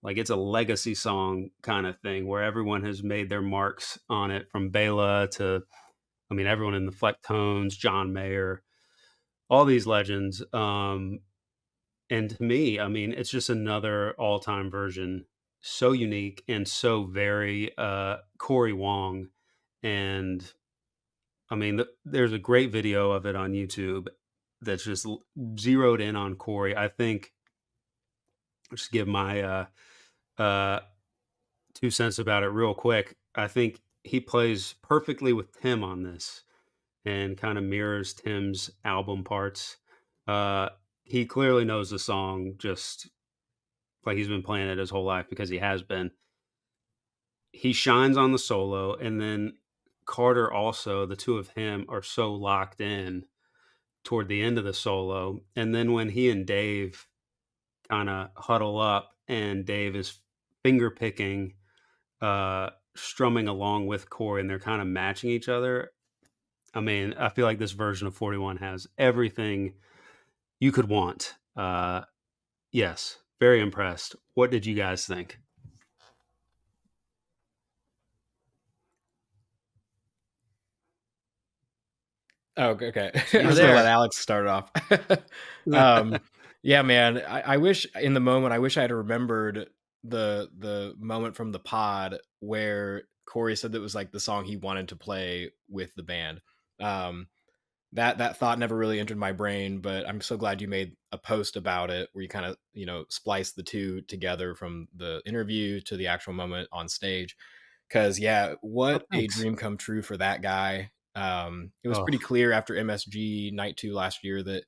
Like it's a legacy song kind of thing where everyone has made their marks on it, from Bela to, I mean, everyone in the Flecktones, John Mayer, all these legends. And to me, I mean, it's just another all-time version, so unique and so very Corey Wong. And I mean, there's a great video of it on YouTube that's just zeroed in on Corey. I think, just give my uh 2 cents about it real quick. I think he plays perfectly with Tim on this, and kind of mirrors Tim's album parts. Uh, he clearly knows the song just like he's been playing it his whole life, because he has been. He shines on the solo, and then Carter also, the two of him are so locked in toward the end of the solo. And then when he and Dave kind of huddle up and Dave is finger picking, strumming along with Corey, and they're kind of matching each other. I mean, I feel like this version of 41 has everything you could want. Yes, very impressed. What did you guys think? Oh, okay. I You were was gonna let there. Alex start off. um, yeah, man. I wish in the moment, I wish I had remembered the moment from the pod where Corey said that was like the song he wanted to play with the band. Um, that thought never really entered my brain, but I'm so glad you made a post about it where you kind of splice the two together from the interview to the actual moment on stage. Because yeah, Oh, what a thanks. dream come true for that guy. It was Oh, pretty clear after MSG Night 2 last year that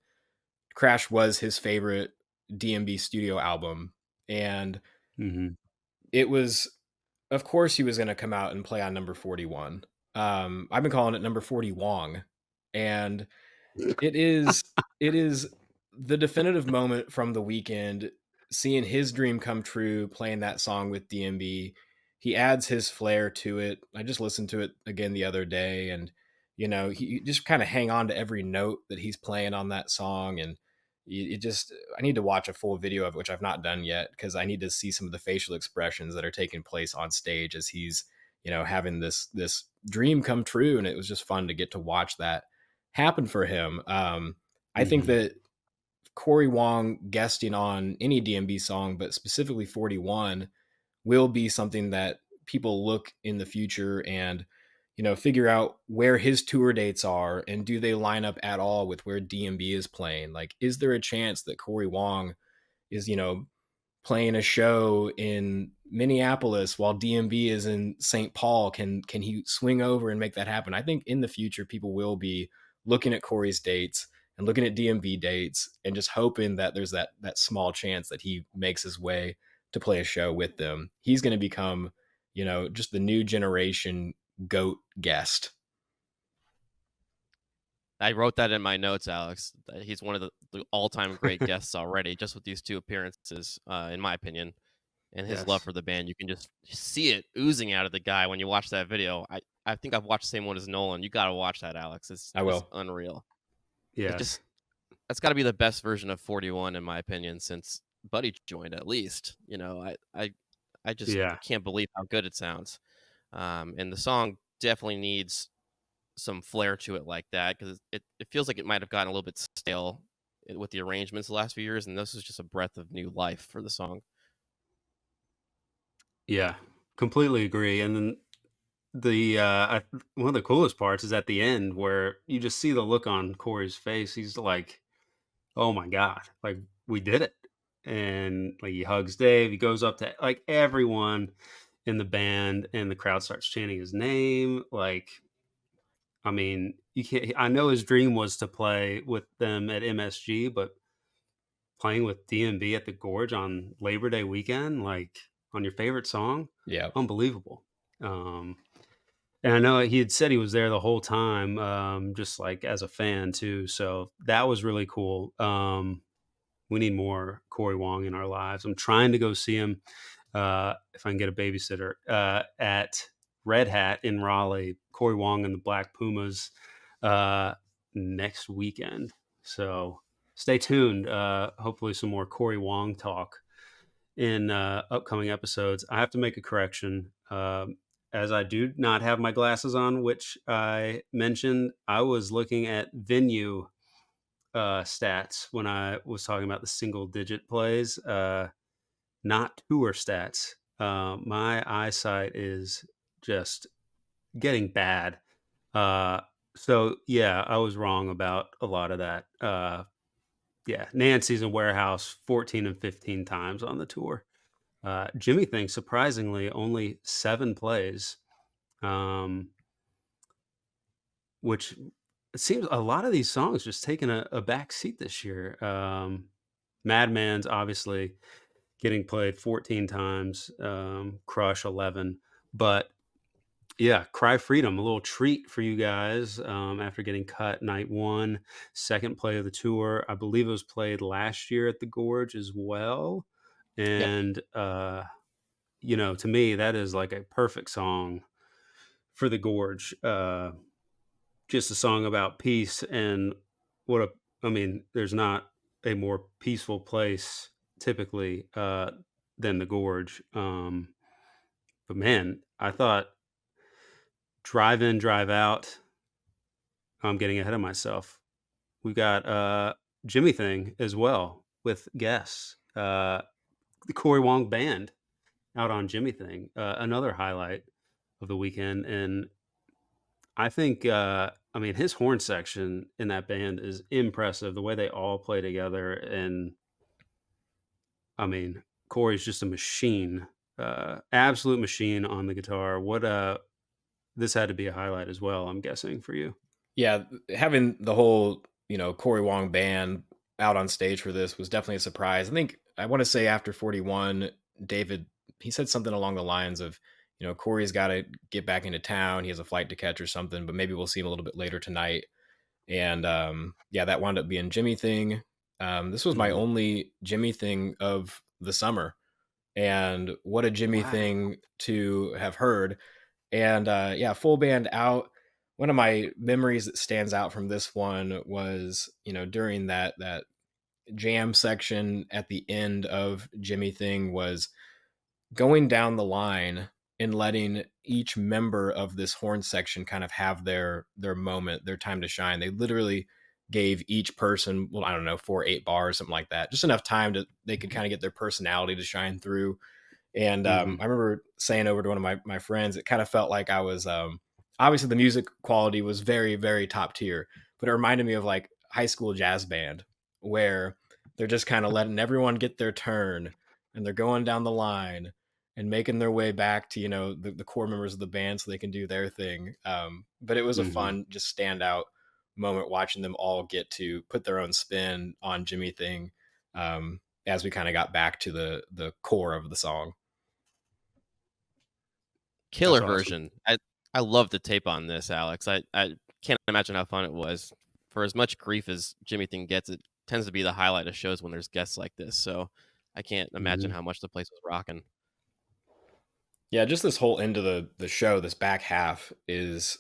Crash was his favorite DMB studio album, and hmm it was, of course, he was going to come out and play on number 41. I've been calling it number 40 Wong, and it is it is the definitive moment from the weekend, seeing his dream come true, playing that song with DMB. He adds his flair to it. I just listened to it again the other day, and he you just kind of hang on to every note that he's playing on that song, and it just I need to watch a full video of it, which I've not done yet, because I need to see some of the facial expressions that are taking place on stage as he's having this dream come true, and it was just fun to get to watch that happen for him. I think hmm that Corey Wong guesting on any DMB song, but specifically 41, will be something that people look in the future and figure out where his tour dates are, and do they line up at all with where DMB is playing. Like, is there a chance that Corey Wong is playing a show in Minneapolis while DMB is in St. Paul? Can he swing over and make that happen? I think in the future people will be looking at Corey's dates and looking at DMB dates and just hoping that there's that small chance that he makes his way to play a show with them. He's going to become, just the new generation GOAT guest. I wrote that in my notes, Alex. He's one of the all-time great guests already, just with these 2 appearances, in my opinion. And his love Yes. for the band, you can just see it oozing out of the guy when you watch that video. I think I've watched the same one as Nolan. You got to watch that, Alex. It's I just will. unreal. It Yes. just That's got to be the best version of 41 in my opinion since Buddy joined, at least. I just Yeah. can't believe how good it sounds. And the song definitely needs some flair to it like that, because it feels like it might have gotten a little bit stale with the arrangements the last few years, and this is just a breath of new life for the song. Yeah. Completely agree. And then one of the coolest parts is at the end where you just see the look on Corey's face. He's like, "Oh my god, like we did it!" And like he hugs Dave. He goes up to like everyone in the band, and the crowd starts chanting his name. Like, I mean, you can't. I know his dream was to play with them at MSG, but playing with DMB at the Gorge on Labor Day weekend, like on your favorite song, Yeah. unbelievable. And I know he had said he was there the whole time, just like as a fan too. So that was really cool. We need more Corey Wong in our lives. I'm trying to go see him if I can get a babysitter at Red Hat in Raleigh. Corey Wong and the Black Pumas next weekend. So stay tuned. Hopefully, some more Corey Wong talk in upcoming episodes. I have to make a correction. As I do not have my glasses on, which I mentioned, I was looking at venue stats when I was talking about the single digit plays, not tour stats. My eyesight is just getting bad. So yeah, I was wrong about a lot of that. Yeah, Nancy's and Warehouse 14 and 15 times on the tour. Jimmy thinks surprisingly only 7 plays, um, which it seems a lot of these songs just taking a back seat this year. Madman's obviously getting played 14 times, Crush 11, but yeah, Cry Freedom, a little treat for you guys after getting cut night 1, second play of the tour. I believe it was played last year at the Gorge as well. Yep. And to me, that is like a perfect song for the Gorge. Just a song about peace and what a, I mean, there's not a more peaceful place typically than the Gorge. But man, I thought drive in, drive out. I'm getting ahead of myself. We got Jimmy Thing as well with guests. The Corey Wong band out on Jimmy Thing, another highlight of the weekend. And I think, I mean, his horn section in that band is impressive. The way they all play together, and I mean, Corey's just a machine, absolute machine on the guitar. What this had to be a highlight as well, I'm guessing for you. Yeah, having the whole, Corey Wong band out on stage for this was definitely a surprise. I think I want to say after 41, David, he said something along the lines of, Corey's got to get back into town. He has a flight to catch or something, but maybe we'll see him a little bit later tonight. And yeah, that wound up being Jimmy Thing. This was my Mhm. only Jimmy Thing of the summer. And what a Jimmy Wow. thing to have heard. And yeah, full band out. One of my memories that stands out from this one was, during that jam section at the end of Jimmy Thing, was going down the line and letting each member of this horn section kind of have their moment, their time to shine. They literally gave each person, well, I don't know, 4 8 bars, something like that, just enough time to they could kind of get their personality to shine through. And Mhm. I remember saying over to one of my friends, it kind of felt like I was obviously the music quality was very, very top tier, but it reminded me of like high school jazz band where they're just kind of letting everyone get their turn and they're going down the line and making their way back to, the core members of the band so they can do their thing. But it was a Mhm. fun, just standout moment watching them all get to put their own spin on Jimmy Thing as we kind of got back to the core of the song. That's Killer awesome. version. I love the tape on this, Alex. I can't imagine how fun it was. For as much grief as Jimmy Thing gets, it tends to be the highlight of shows when there's guests like this. So I can't imagine Mhm. how much the place was rocking. Yeah, just this whole end of the show, this back half is,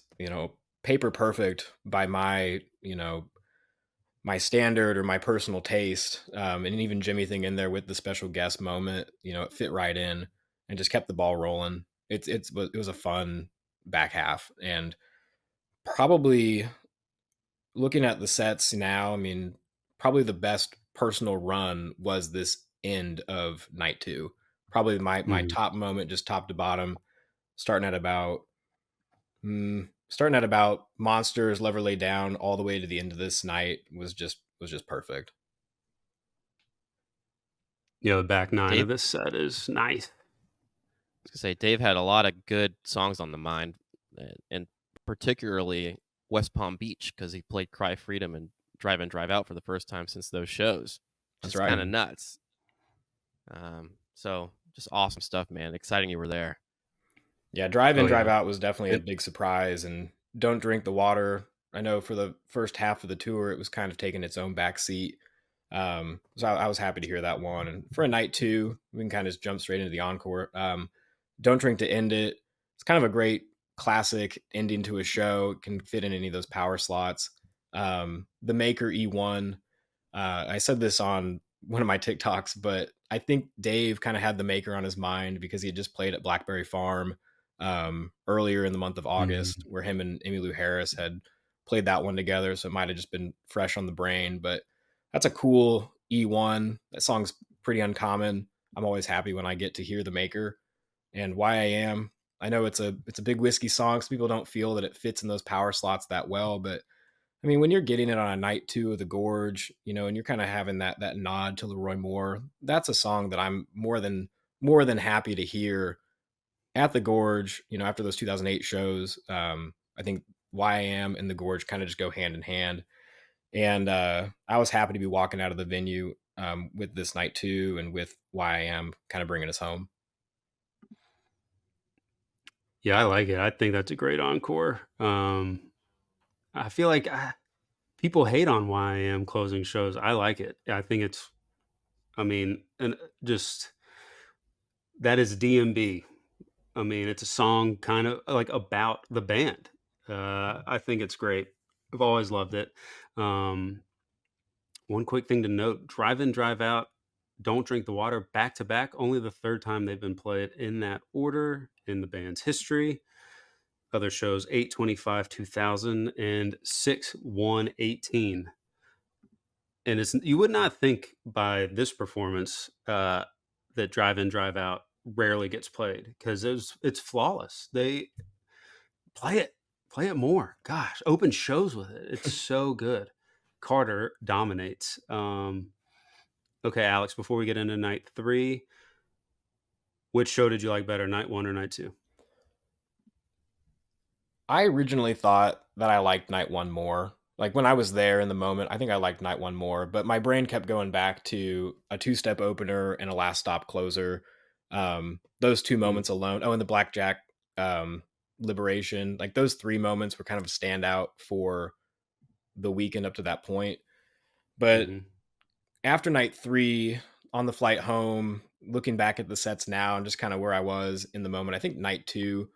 paper perfect by my standard or my personal taste. And even Jimmy thing in there with the special guest moment, it fit right in and just kept the ball rolling. It was a fun back half and probably looking at the sets now, I mean, probably the best personal run was this end of night two. Probably my Mhm. top moment, just top to bottom, starting at about starting at about monsters, Lever Lay Down, all the way to the end of this night was just perfect. Yeah, the back 9 Dave, of this set is nice. I was gonna say Dave had a lot of good songs on the mind, and particularly West Palm Beach because he played "Cry Freedom" and "Drive In Drive Out" for the first time since those shows. That's Just right. kind of nuts. So just awesome stuff, man. Exciting you were there. Yeah, Drive In, Oh, Drive yeah. Out was definitely a It big surprise, and Don't Drink the Water. I know for the first half of the tour, it was kind of taking its own back seat. So I was happy to hear that one. And for a night two, we can kind of just jump straight into the encore. Don't Drink to End It. It's kind of a great classic ending to a show. It can fit in any of those power slots. The Maker E1. I said this on one of my TikToks, but I think Dave kind of had the Maker on his mind because he had just played at Blackberry Farm earlier in the month of August, Mhm. where him and Emmylou Harris had played that one together. So it might have just been fresh on the brain, but that's a cool E1. That song's pretty uncommon. I'm always happy when I get to hear the Maker and Why I Am. I know it's a big whiskey song, so people don't feel that it fits in those power slots that well, but I mean, when you're getting it on a night two of the Gorge, and you're kind of having that nod to Leroy Moore, that's a song that I'm more than happy to hear at the Gorge. After those 2008 shows, I think Why I Am and the Gorge kind of just go hand in hand. And I was happy to be walking out of the venue with this night two and with Why I Am kind of bringing us home. Yeah, I like it. I think that's a great encore. I feel like, people hate on YM closing shows. I like it. I think it's I mean, and just that is DMB. I mean, it's a song kind of like about the band. I think it's great. I've always loved it. Um, One quick thing to note: Drive In, Drive Out, Don't Drink the Water, back to back. Only the third time they've been played in that order in the band's history. Other shows: 825 2000 and 6/1/18. And it's you would not think by this performance that Drive In, Drive Out rarely gets played because it's flawless. They play it, play it more. Gosh, open shows with it. It's so good. Carter dominates. Okay, Alex. Before we get into night three, which show did you like better, night one or night two? I originally thought that I liked night one more. Like when I was there in the moment, I think I liked night one more, but my brain kept going back to a two-step opener and a last stop closer. Those two Mm, moments alone. Oh, and the blackjack um, liberation. Like those three moments were kind of a standout for the weekend up to that point. But mhm, after night three, on the flight home, looking back at the sets now and just kind of where I was in the moment, I think night two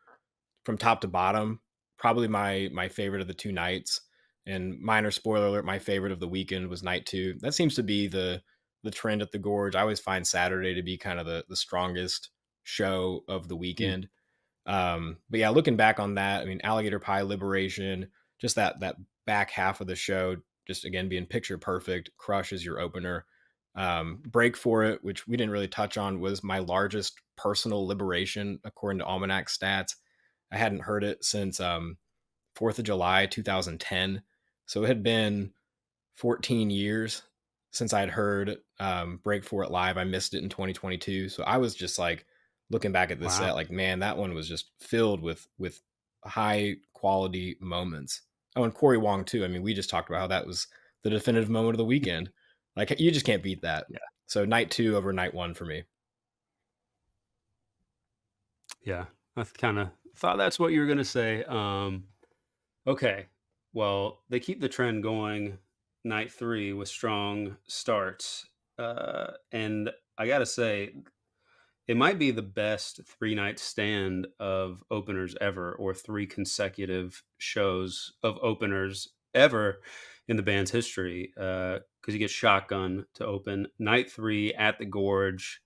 from top to bottom, probably my favorite of the two nights. And minor spoiler alert, my favorite of the weekend was night two. That seems to be the trend at the Gorge. I always find Saturday to be kind of the strongest show of the mm. weekend. But yeah, looking back on that, I mean, Alligator Pie Liberation, just that back half of the show, just again being picture perfect. Crush is your opener. Break for It, which we didn't really touch on, was my largest personal liberation according to Almanac stats. I hadn't heard it since 4th of July 2010. So it had been 14 years since I'd heard Break for It live. I missed it in 2022. So I was just like looking back at this Wow. set, like, man, that one was just filled with high quality moments. Oh, and Corey Wong too. I mean, we just talked about how that was the definitive moment of the weekend. Like, you just can't beat that. Yeah. So night 2 over night 1 for me. Yeah. I kind of thought that's what you were going to say. Okay. Well, they keep the trend going night 3 with strong starts. And I got to say, it might be the best 3-night stand of openers ever, or 3 consecutive shows of openers ever in the band's history. Because you get Shotgun to open night 3 at the Gorge.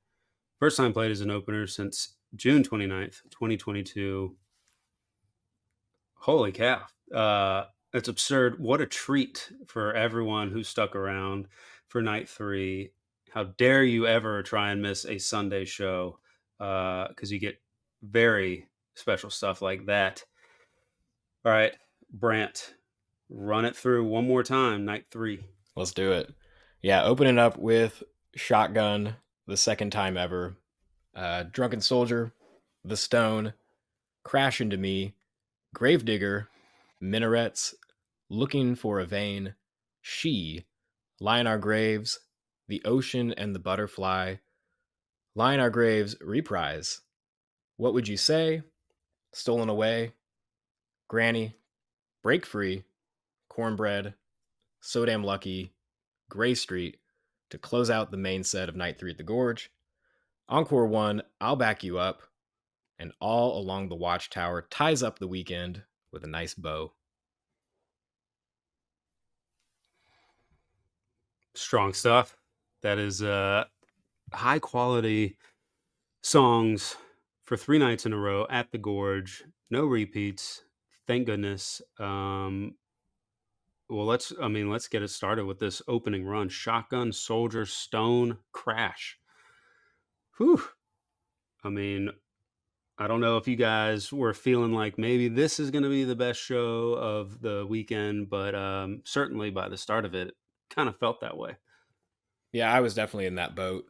First time played as an opener since June 29th, 2022. Holy cow. It's absurd. What a treat for everyone who stuck around for night 3. How dare you ever try and miss a Sunday show? Because you get very special stuff like that. All right, Brandt, run it through one more time. Night 3. Let's do it. Yeah, opening up with Shotgun, the second time ever. Drunken Soldier, The Stone, Crash Into Me, Gravedigger, Minarets, Looking for a Vein, She, Lie in Our Graves, The Ocean and the Butterfly, Lie in Our Graves reprise, What Would You Say, Stolen Away, Granny, Break Free, Cornbread, So Damn Lucky, Gray Street, to close out the main set of Night 3 at the Gorge. Encore 1, I'll Back You Up, and All Along the Watchtower ties up the weekend with a nice bow. Strong stuff. That is high quality songs for 3 nights in a row at the Gorge. No repeats. Thank goodness. Well, let's get it started with this opening run. Shotgun, Soldier, Stone, Crash. Whew. I mean, I don't know if you guys were feeling like maybe this is going to be the best show of the weekend, but certainly by the start of it kind of felt that way. Yeah, I was definitely in that boat.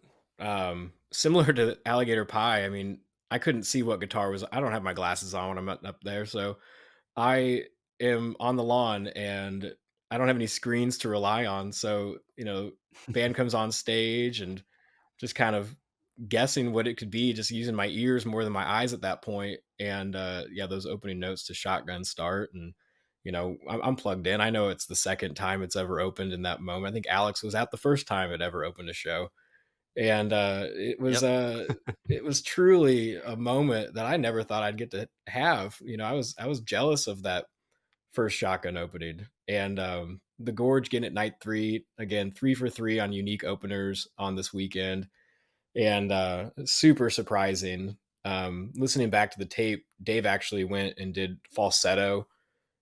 Similar to Alligator Pie, I mean, I couldn't see what guitar was. I don't have my glasses on when I'm up there, so I am on the lawn and I don't have any screens to rely on. So, band comes on stage and just kind of guessing what it could be, just using my ears more than my eyes at that point. And yeah, those opening notes to Shotgun start, and I'm plugged in. I know it's the second time it's ever opened in that moment. I think Alex was at the first time it ever opened a show, and Yep. it was truly a moment that I never thought I'd get to have. I was jealous of that first Shotgun opening, and the Gorge getting at night 3 again, 3 for 3 on unique openers on this weekend, and super surprising. Listening back to the tape, Dave actually went and did falsetto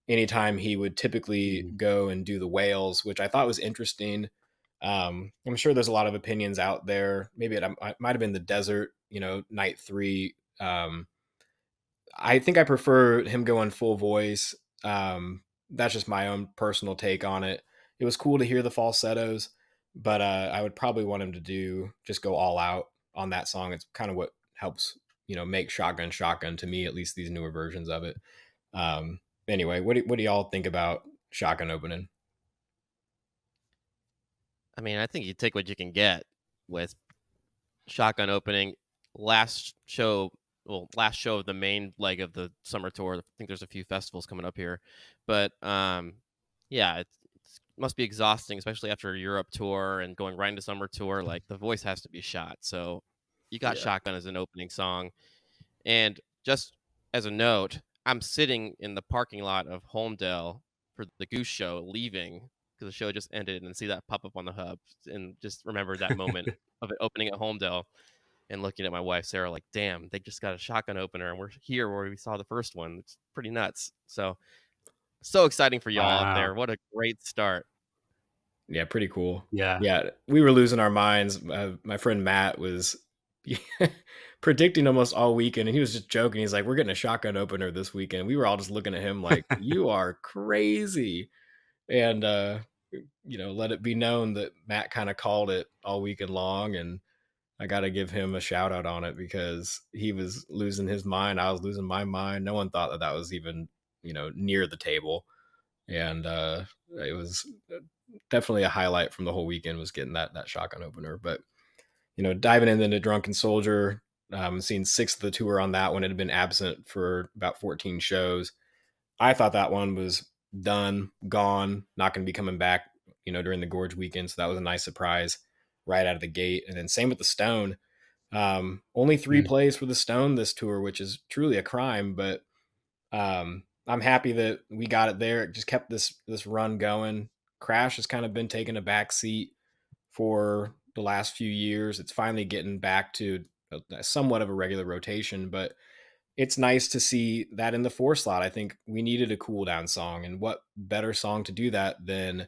anytime he would typically Mhm. go and do the whales, which I thought was interesting. I'm sure there's a lot of opinions out there. Maybe it might have been the desert, night 3. I think I prefer him going full voice. That's just my own personal take on it. It was cool to hear the falsettos, but I would probably want him to just go all out on that song. It's kind of what helps, make Shotgun Shotgun to me, at least these newer versions of it. Um, anyway, what do y'all think about Shotgun opening? I mean, I think you take what you can get with Shotgun opening. Last show of the main leg of the summer tour. I think there's a few festivals coming up here, but yeah, it must be exhausting, especially after a Europe tour and going right into summer tour. Like, the voice has to be shot. So you got Yeah. Shotgun as an opening song. And just as a note, I'm sitting in the parking lot of Holmdel for the Goose show, leaving because the show just ended, and see that pop up on the hub, and just remember that moment of it opening at Holmdel, and looking at my wife Sarah like, "Damn, they just got a Shotgun opener, and we're here where we saw the first one." It's pretty nuts. So exciting for y'all out there. Wow. What a great start. Yeah, pretty cool. Yeah. Yeah, we were losing our minds. My friend Matt was predicting almost all weekend, and he was just joking. He's like, "We're getting a shotgun opener this weekend." We were all just looking at him like, "You are crazy." And let it be known that Matt kind of called it all weekend long, and I got to give him a shout out on it because he was losing his mind. I was losing my mind. No one thought that that was even near the table, and it was definitely a highlight from the whole weekend was getting that shotgun opener. But diving into Drunken Soldier, seeing six of the tour on that one. It had been absent for about 14 shows. I thought that one was done, gone, not going to be coming back, during the Gorge weekend. So that was a nice surprise right out of the gate. And then same with the Stone. Only three Mm. plays for the Stone this tour, which is truly a crime. But I'm happy that we got it there. It just kept this run going. Crash has kind of been taking a back seat for the last few years. It's finally getting back to somewhat of a regular rotation, but it's nice to see that in the four slot. I think we needed a cool down song, and what better song to do that than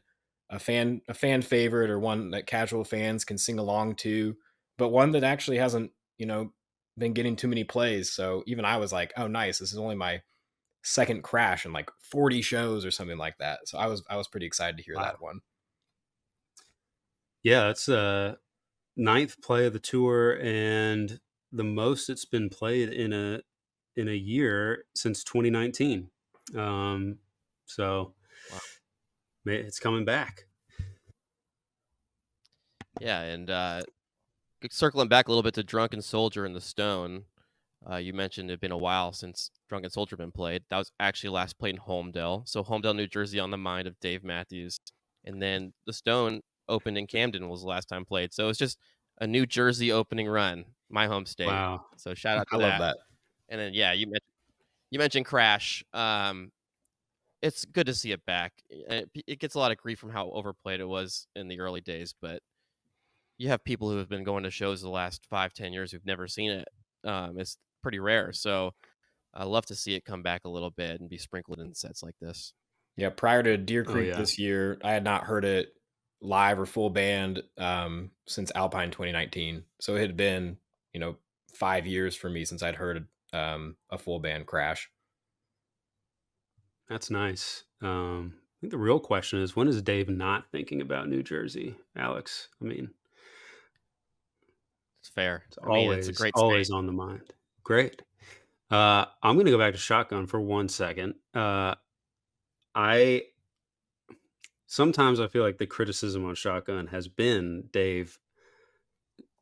a fan favorite, or one that casual fans can sing along to, but one that actually hasn't, been getting too many plays. So even I was like, "Oh, nice. This is only my second Crash in like 40 shows or something like that." So I was pretty excited to hear Wow. that one. Yeah, that's ninth play of the tour and the most it's been played in a year since 2019. Um, so Wow. it's coming back. Yeah, and circling back a little bit to Drunken Soldier and the Stone, you mentioned it had been a while since Drunken Soldier been played. That was actually last played in Holmdel. So Holmdel, New Jersey on the mind of Dave Matthews. And then the Stone opened in Camden was the last time played. So it's just a New Jersey opening run, my home state. Wow. So shout out I to love that. that. And then yeah, you mentioned Crash. It's good to see it back. It gets a lot of grief from how overplayed it was in the early days, but you have people who have been going to shows the last 5-10 years who've never seen it. It's pretty rare. So I love to see it come back a little bit and be sprinkled in sets like this. Yeah, prior to Deer Oh Creek yeah. this year, I had not heard it live or full band since Alpine 2019. So it had been, 5 years for me since I'd heard a full band Crash. That's nice. I think the real question is when is Dave not thinking about New Jersey, Alex? I mean, It's fair. it's I mean, it's a great state. always on the mind. Great. I'm going to go back to Shotgun for 1 second. I sometimes I feel like the criticism on Shotgun has been Dave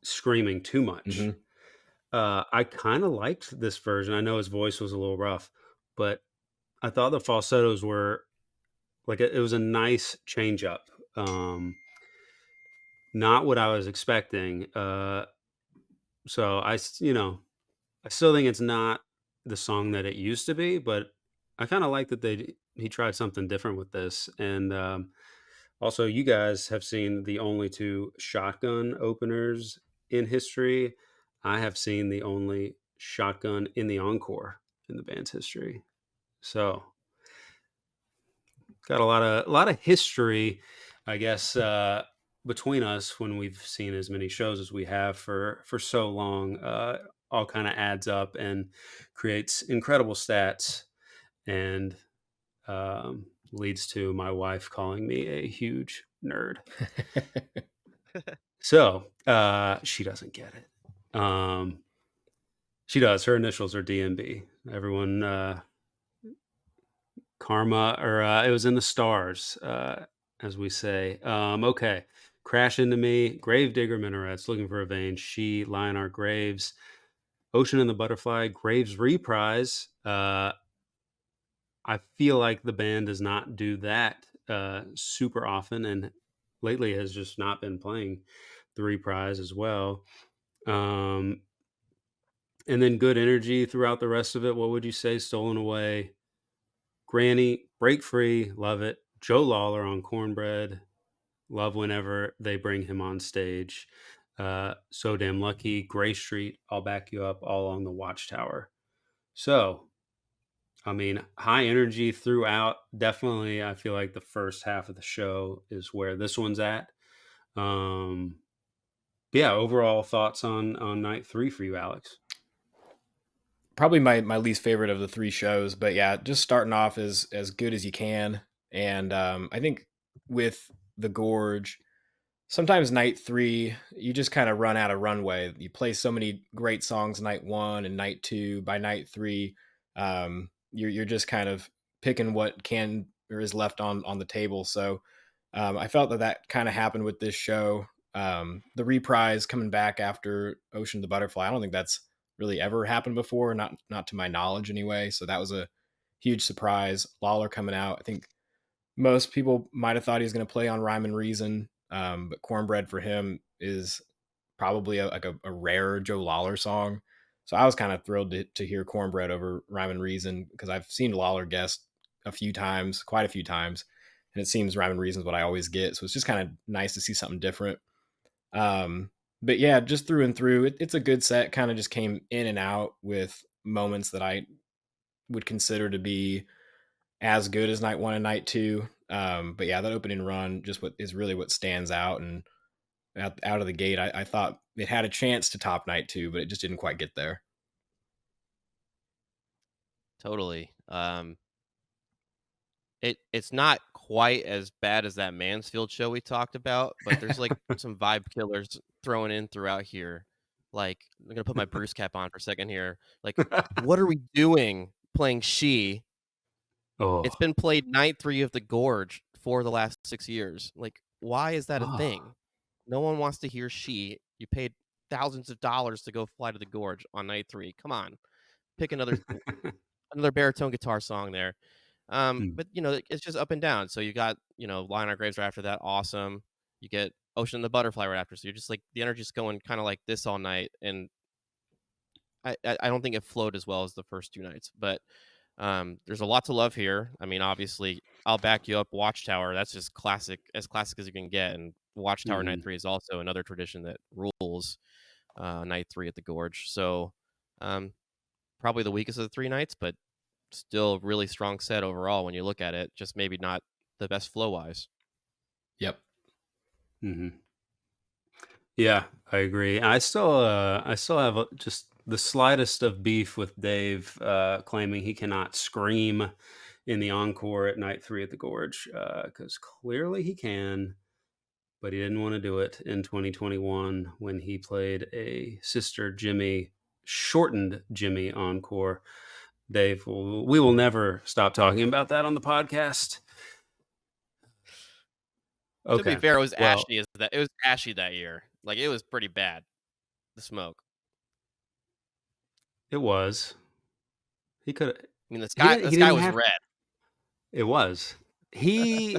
screaming too much. Hmm. I kind of liked this version. I know his voice was a little rough, but I thought the falsettos were like it was a nice change up. Not what I was expecting. So I still think it's not the song that it used to be, but I kind of like that he tried something different with this. And also, you guys have seen the only two shotgun openers in history. I have seen the only shotgun in the encore in the band's history. So got a lot of history, I guess, between us when we've seen as many shows as we have for so long. All kind of adds up and creates incredible stats, and leads to my wife calling me a huge nerd. So she doesn't get it. She does. Her initials are DMB. Everyone, karma, or it was in the stars, as we say. Okay. Crash Into Me, Gravedigger Minarets, Looking for a Vein, She, Lie in Our Graves, Ocean and the Butterfly, Graves Reprise. I feel like the band does not do that super often, and lately has just not been playing the reprise as well. Um, and then Good Energy throughout the rest of it. What would you say? Stolen Away, Granny, Break Free, love it. Joe Lawler on Cornbread, love whenever they bring him on stage. So Damn Lucky, Gray Street, I'll Back You Up, all on the Watchtower. So I mean, high energy throughout. Definitely, I feel like the first half of the show is where this one's at. Um, but yeah, overall thoughts on night three for you, Alex? Probably my least favorite of the three shows, but yeah, just starting off as good as you can. And I think with the Gorge, sometimes night three, you just kind of run out of runway. You play so many great songs night one and night two. By night three, you're just kind of picking what can or is left on the table. So I felt that kind of happened with this show. The reprise coming back after Ocean the Butterfly, I don't think that's really ever happened before, not to my knowledge anyway. So that was a huge surprise. Lawler coming out, I think most people might have thought he was going to play on Rhyme and Reason, but Cornbread for him is probably a rare Joe Lawler song. So I was kind of thrilled to hear Cornbread over Rhyme and Reason because I've seen Lawler guest a few times, quite a few times, and it seems Rhyme and Reason is what I always get. So it's just kind of nice to see something different. But yeah, just through and through, it's a good set. Kind of just came in and out with moments that I would consider to be as good as night one and night two. But yeah, that opening run just what is really what stands out. And out of the gate, I thought it had a chance to top night two, but it just didn't quite get there. Totally. It's not quite as bad as that Mansfield show we talked about, but there's like some vibe killers thrown in throughout here. Like, I'm gonna put my Bruce cap on for a second here. Like, what are we doing playing She? It's Oh, been played night 3 of the Gorge for the last 6 years. Like, why is that a oh. thing? No one wants to hear She. You paid thousands of dollars to go fly to the Gorge on night 3. Come on. Pick another baritone guitar song there. Hmm. But you know, it's just up and down. So you got, Lie on Our Graves right after that, awesome. You get Ocean and the Butterfly right after. So you're just like the energy's going kind of like this all night, and I don't think it flowed as well as the first 2 nights, but there's a lot to love here. I mean, obviously, I'll back you up. Watchtower, that's just classic as you can get, and Watchtower Night Hmm. 3 is also another tradition that rules. Night 3 at the Gorge, so um, probably the weakest of the 3 nights, but still really strong set overall when you look at it. Just maybe not the best flow wise. Yep. Hmm. Yeah, I agree. I still have just the slightest of beef with Dave claiming he cannot scream in the encore at night three at the Gorge because clearly he can, but he didn't want to do it in 2021 when he played a Sister Jimmy shortened Jimmy encore. Dave, we will never stop talking about that on the podcast. To be Okay, fair, well, it was ashy that year. Like, it was pretty bad. The smoke. it was. He could. I mean, He didn't. the He sky didn't was have. red. It was. He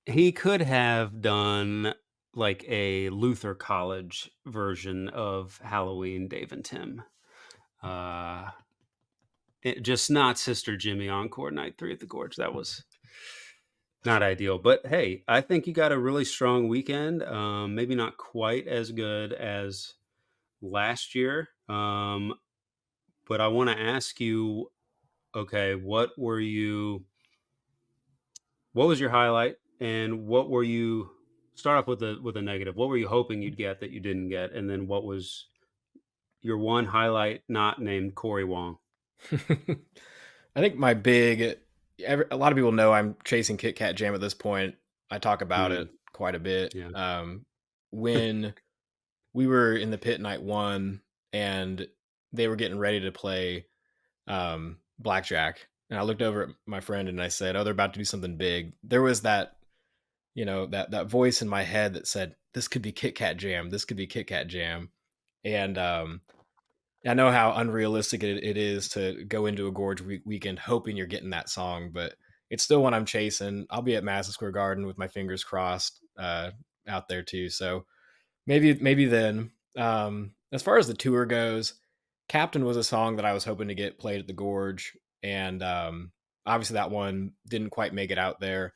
he could have done like a Luther College version of Halloween Dave and Tim. Uh just not Sister Jimmy Encore night 3 at the Gorge. That was not ideal. But hey, I think you got a really strong weekend. Maybe not quite as good as last year. But I want to ask you, okay, what was your highlight, and what were you start off with a negative? What were you hoping you'd get that you didn't get, and then what was your one highlight not named Corey Wong? I think my big, a lot of people know I'm chasing Kit Kat Jam at this point. I talk about it Mm, quite a bit. yeah. When we were in the pit night one and they were getting ready to play Blackjack, and I looked over at my friend and I said, "Oh, they're about to do something big." There was that, that voice in my head that said, "This could be Kit Kat Jam. This could be Kit Kat Jam." And I know how unrealistic it is to go into a Gorge weekend hoping you're getting that song, but it's still one I'm chasing. I'll be at Madison Square Garden with my fingers crossed out there too. So maybe then. As far as the tour goes, Captain was a song that I was hoping to get played at the Gorge, and obviously that one didn't quite make it out there.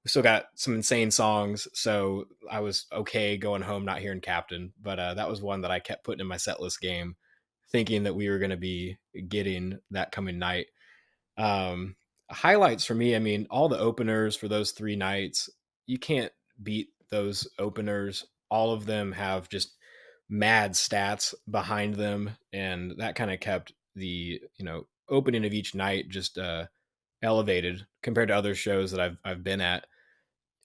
We still got some insane songs, so I was okay going home not hearing Captain, but that was one that I kept putting in my set list game, thinking that we were going to be getting that coming night. Um, Highlights for me, I mean, all the openers for those 3 nights, you can't beat those openers. All of them have just mad stats behind them, and that kinda kept the, opening of each night just, elevated compared to other shows that I've been at.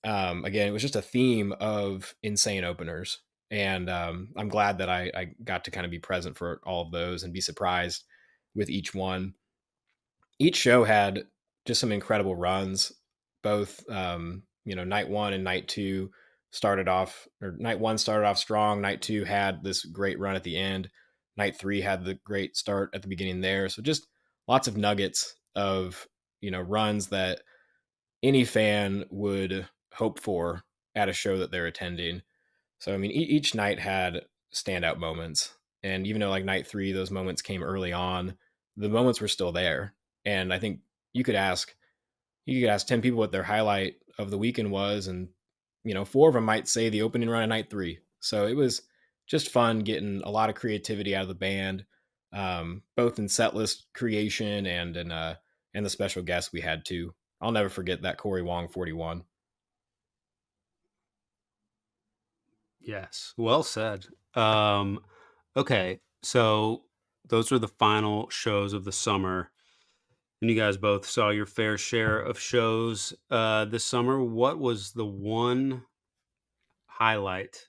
Again, it was just a theme of insane openers, and, I'm glad that I got to kinda be present for all of those and be surprised with each one. Each show had just some incredible runs. Both, night one and night two started off, or night one started off strong. Night two had this great run at the end. Night three had the great start at the beginning there. So just lots of nuggets of, runs that any fan would hope for at a show that they're attending. So, I mean, each night had standout moments. And even though like night three, those moments came early on, the moments were still there. And I think you could ask, you could ask 10 people what their highlight of the weekend was. And, four of them might say the opening run of night three. So it was just fun getting a lot of creativity out of the band, both in set list creation and the special guests we had too. I'll never forget that Corey Wong 41. Yes, well said. Okay, so those were the final shows of the summer, and you guys both saw your fair share of shows this summer. What was the one highlight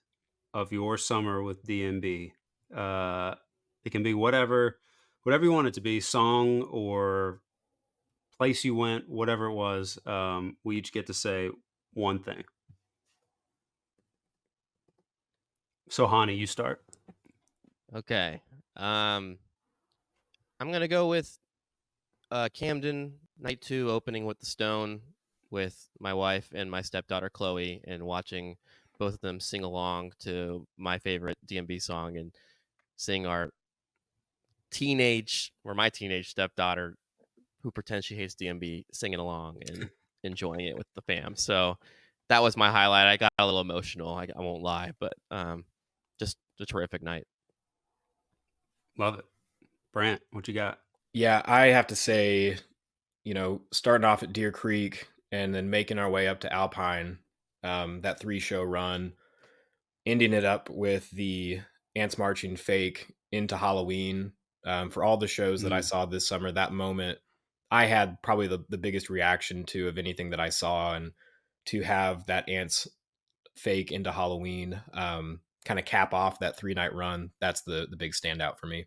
of your summer with DMB? It can be whatever you want it to be, song or place you went, whatever it was. We each get to say one thing. So, Hani, you start. Okay. I'm gonna go with Camden night 2 opening with the Stone with my wife and my stepdaughter Chloe, and watching both of them sing along to my favorite DMB song, and seeing my teenage stepdaughter, who pretends she hates DMB, singing along and enjoying it with the fam. So that was my highlight. I got a little emotional. I won't lie, but just a terrific night. Love it. Brant, what you got? Yeah, I have to say, starting off at Deer Creek and then making our way up to Alpine, that 3 show run, ending it up with the Ants Marching fake into Halloween. For all the shows that I Mm. saw this summer, that moment, I had probably the biggest reaction to of anything that I saw. And to have that Ants fake into Halloween kind of cap off that 3 night run, that's the big standout for me.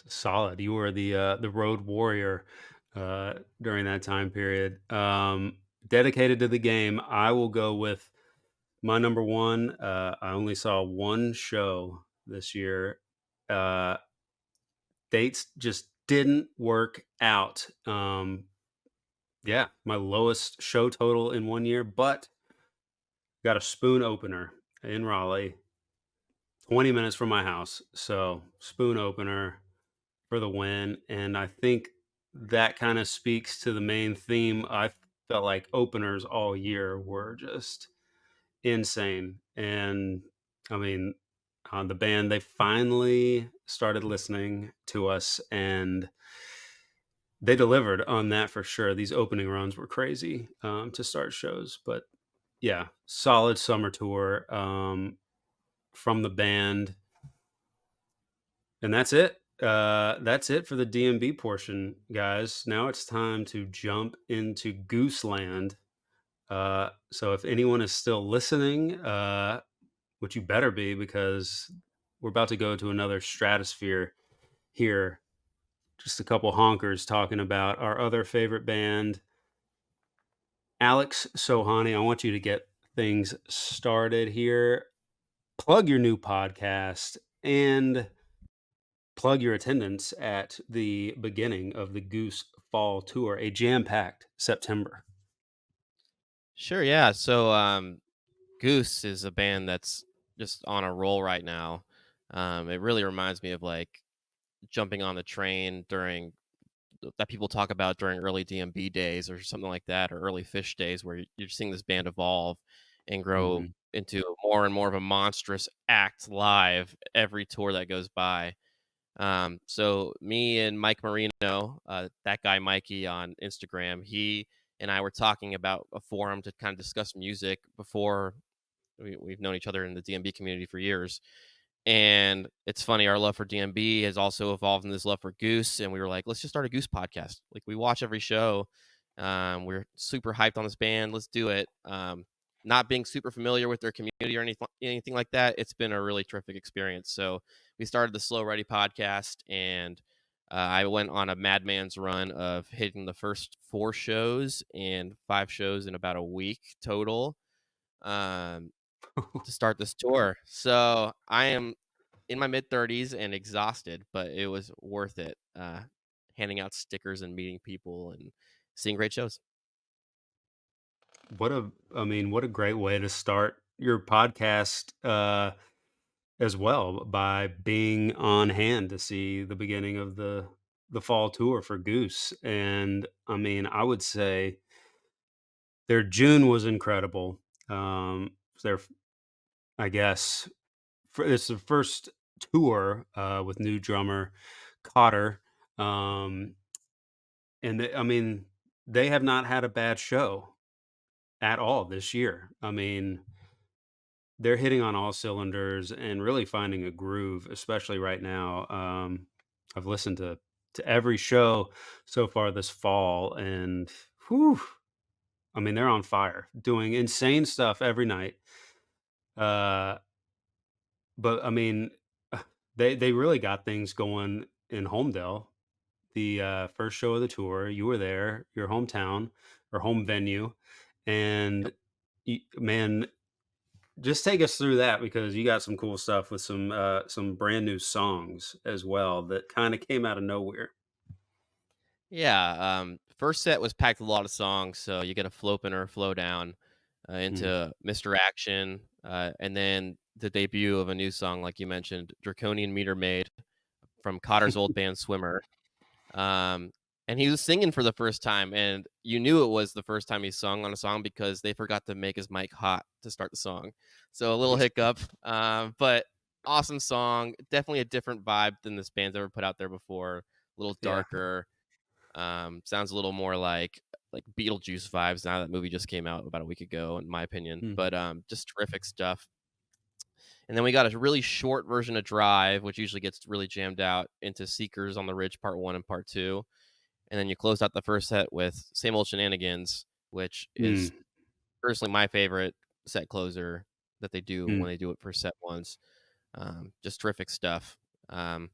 Solid. You were the road warrior during that time period. Dedicated to the game. I will go with my number one. I only saw one show this year. Uh, Dates just didn't work out. Yeah, my lowest show total in one year, but got a spoon opener in Raleigh, 20 minutes from my house. So spoon opener for the win. And I think that kind of speaks to the main theme. I felt like openers all year were just insane. And I mean, the band, they finally started listening to us, and they delivered on that for sure. These opening runs were crazy to start shows. But yeah, solid summer tour from the band. And that's it. That's it for the DMB portion, guys. Now it's time to jump into Goose Land. So if anyone is still listening, which you better be, because we're about to go to another stratosphere here. Just a couple honkers talking about our other favorite band, Alex Sohani. I want you to get things started here. Plug your new podcast and plug your attendance at the beginning of the Goose Fall Tour, a jam-packed September. Sure, yeah. So Goose is a band that's just on a roll right now. It really reminds me of like jumping on the train during that people talk about during early DMB days or something like that, or early Fish days, where you're seeing this band evolve and grow Mhm. into more and more of a monstrous act live every tour that goes by. So me and Mike Marino, that guy Mikey on Instagram, he and I were talking about a forum to kind of discuss music before we've known each other in the DMB community for years. And it's funny, our love for DMB has also evolved in this love for Goose. And we were like, let's just start a Goose podcast. Like we watch every show. We're super hyped on this band. Let's do it. Not being super familiar with their community or anything like that, it's been a really terrific experience. So we started the Slow Ready podcast, and I went on a madman's run of hitting the first 4 shows and 5 shows in about a week total. Um, to start this tour. So I am in my mid 30s and exhausted, but it was worth it. Handing out stickers and meeting people and seeing great shows. What a great way to start your podcast as well, by being on hand to see the beginning of the fall tour for Goose. And I mean, I would say their June was incredible. Their I guess it's the first tour with new drummer Cotter. Um, I mean, they have not had a bad show at all this year. I mean, they're hitting on all cylinders and really finding a groove, especially right now. I've listened to every show so far this fall, and whew, I mean, they're on fire, doing insane stuff every night. Uh, but I mean, they really got things going in Homedale. The first show of the tour, you were there, your hometown or home venue, and Yep. man, just take us through that, because you got some cool stuff with some brand new songs as well that kind of came out of nowhere. Yeah. First set was packed with a lot of songs, so you get a flow opener, flow down Mm. into Mr. Action, and then the debut of a new song, like you mentioned, Draconian Meter Maid from Cotter's old band Swimmer. Um, and he was singing for the first time, and you knew it was the first time he sung on a song because they forgot to make his mic hot to start the song. So a little hiccup, but awesome song. Definitely a different vibe than this band's ever put out there before. A little Yeah. darker. Sounds a little more like Beetlejuice vibes. Now that movie just came out about a week ago, in my opinion. Mhm. But just terrific stuff. And then we got a really short version of Drive, which usually gets really jammed out into Seekers on the Ridge Part 1 and Part 2. And then you closed out the first set with Same Old Shenanigans, which is Mm. personally my favorite set closer that they do Mm. when they do it for set ones. Just terrific stuff. Um,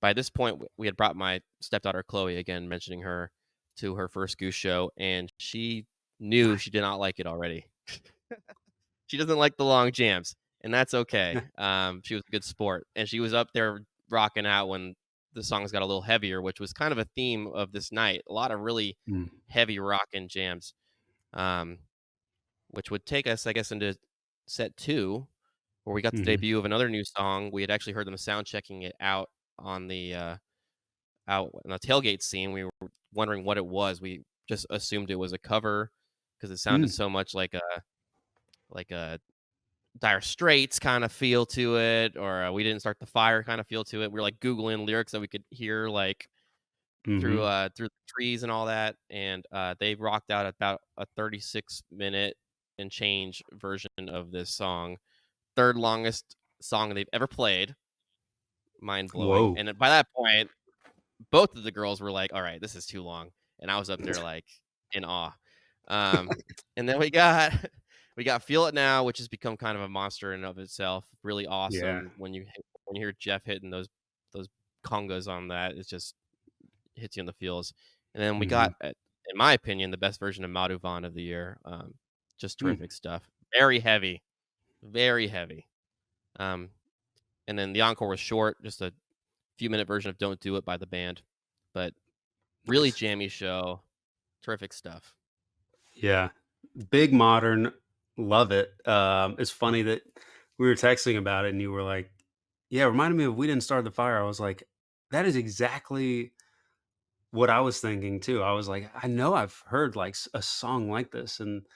by this point, we had brought my stepdaughter Chloe, again mentioning her, to her first Goose show, and she knew Nice. she did not like it already. She doesn't like the long jams, and that's okay. She was a good sport, and she was up there rocking out when the songs got a little heavier, which was kind of a theme of this night. A lot of really Mm. heavy rocking jams, um, which would take us, I guess, into set 2, where we got the Mhm. debut of another new song. We had actually heard them sound checking it out on out in the tailgate scene. We were wondering what it was. We just assumed it was a cover because it sounded Mm. so much like a Dire Straits kind of feel to it, or We Didn't Start the Fire kind of feel to it. We were like Googling lyrics that we could hear like Mhm. through the trees and all that, and they rocked out about a 36-minute and change version of this song, third longest song they've ever played. Mind blowing. Whoa. And by that point, both of the girls were like, "All right, this is too long," and I was up there like in awe. And then we got we got Feel It Now, which has become kind of a monster in and of itself. Really Yeah. awesome when you hear Jeff hitting those congas on that. It just hits you in the feels. And then we got, Mhm. in my opinion, the best version of Madhuvan of the year. Just Mm. terrific stuff. Very heavy, very heavy. Um, and then the encore was short, just a few minute version of Don't Do It by the band, but really Nice. jammy show. Terrific stuff. Yeah. Big modern, love it. It's funny that we were texting about it and you were like, "Yeah, it reminded me of We Didn't Start the Fire." I was like, "That is exactly what I was thinking too." I was like, "I know I've heard like a song like this," and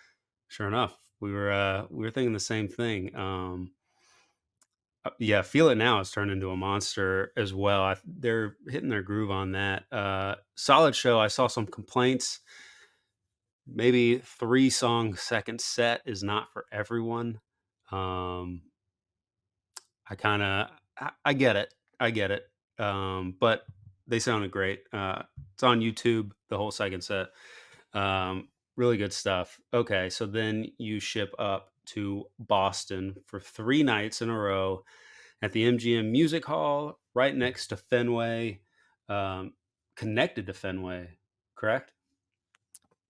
sure enough, we were thinking the same thing. Yeah, Feel It Now has turned into a monster as well. They're hitting their groove on that. Solid show. I saw some complaints. Maybe 3 song second set is not for everyone. Um, I kind of I get it. I get it. But they sounded great. It's on YouTube. The whole second set. Really good stuff. Okay, so then you ship up to Boston for 3 nights in a row at the MGM Music Hall, right next to Fenway, um, connected to Fenway, correct?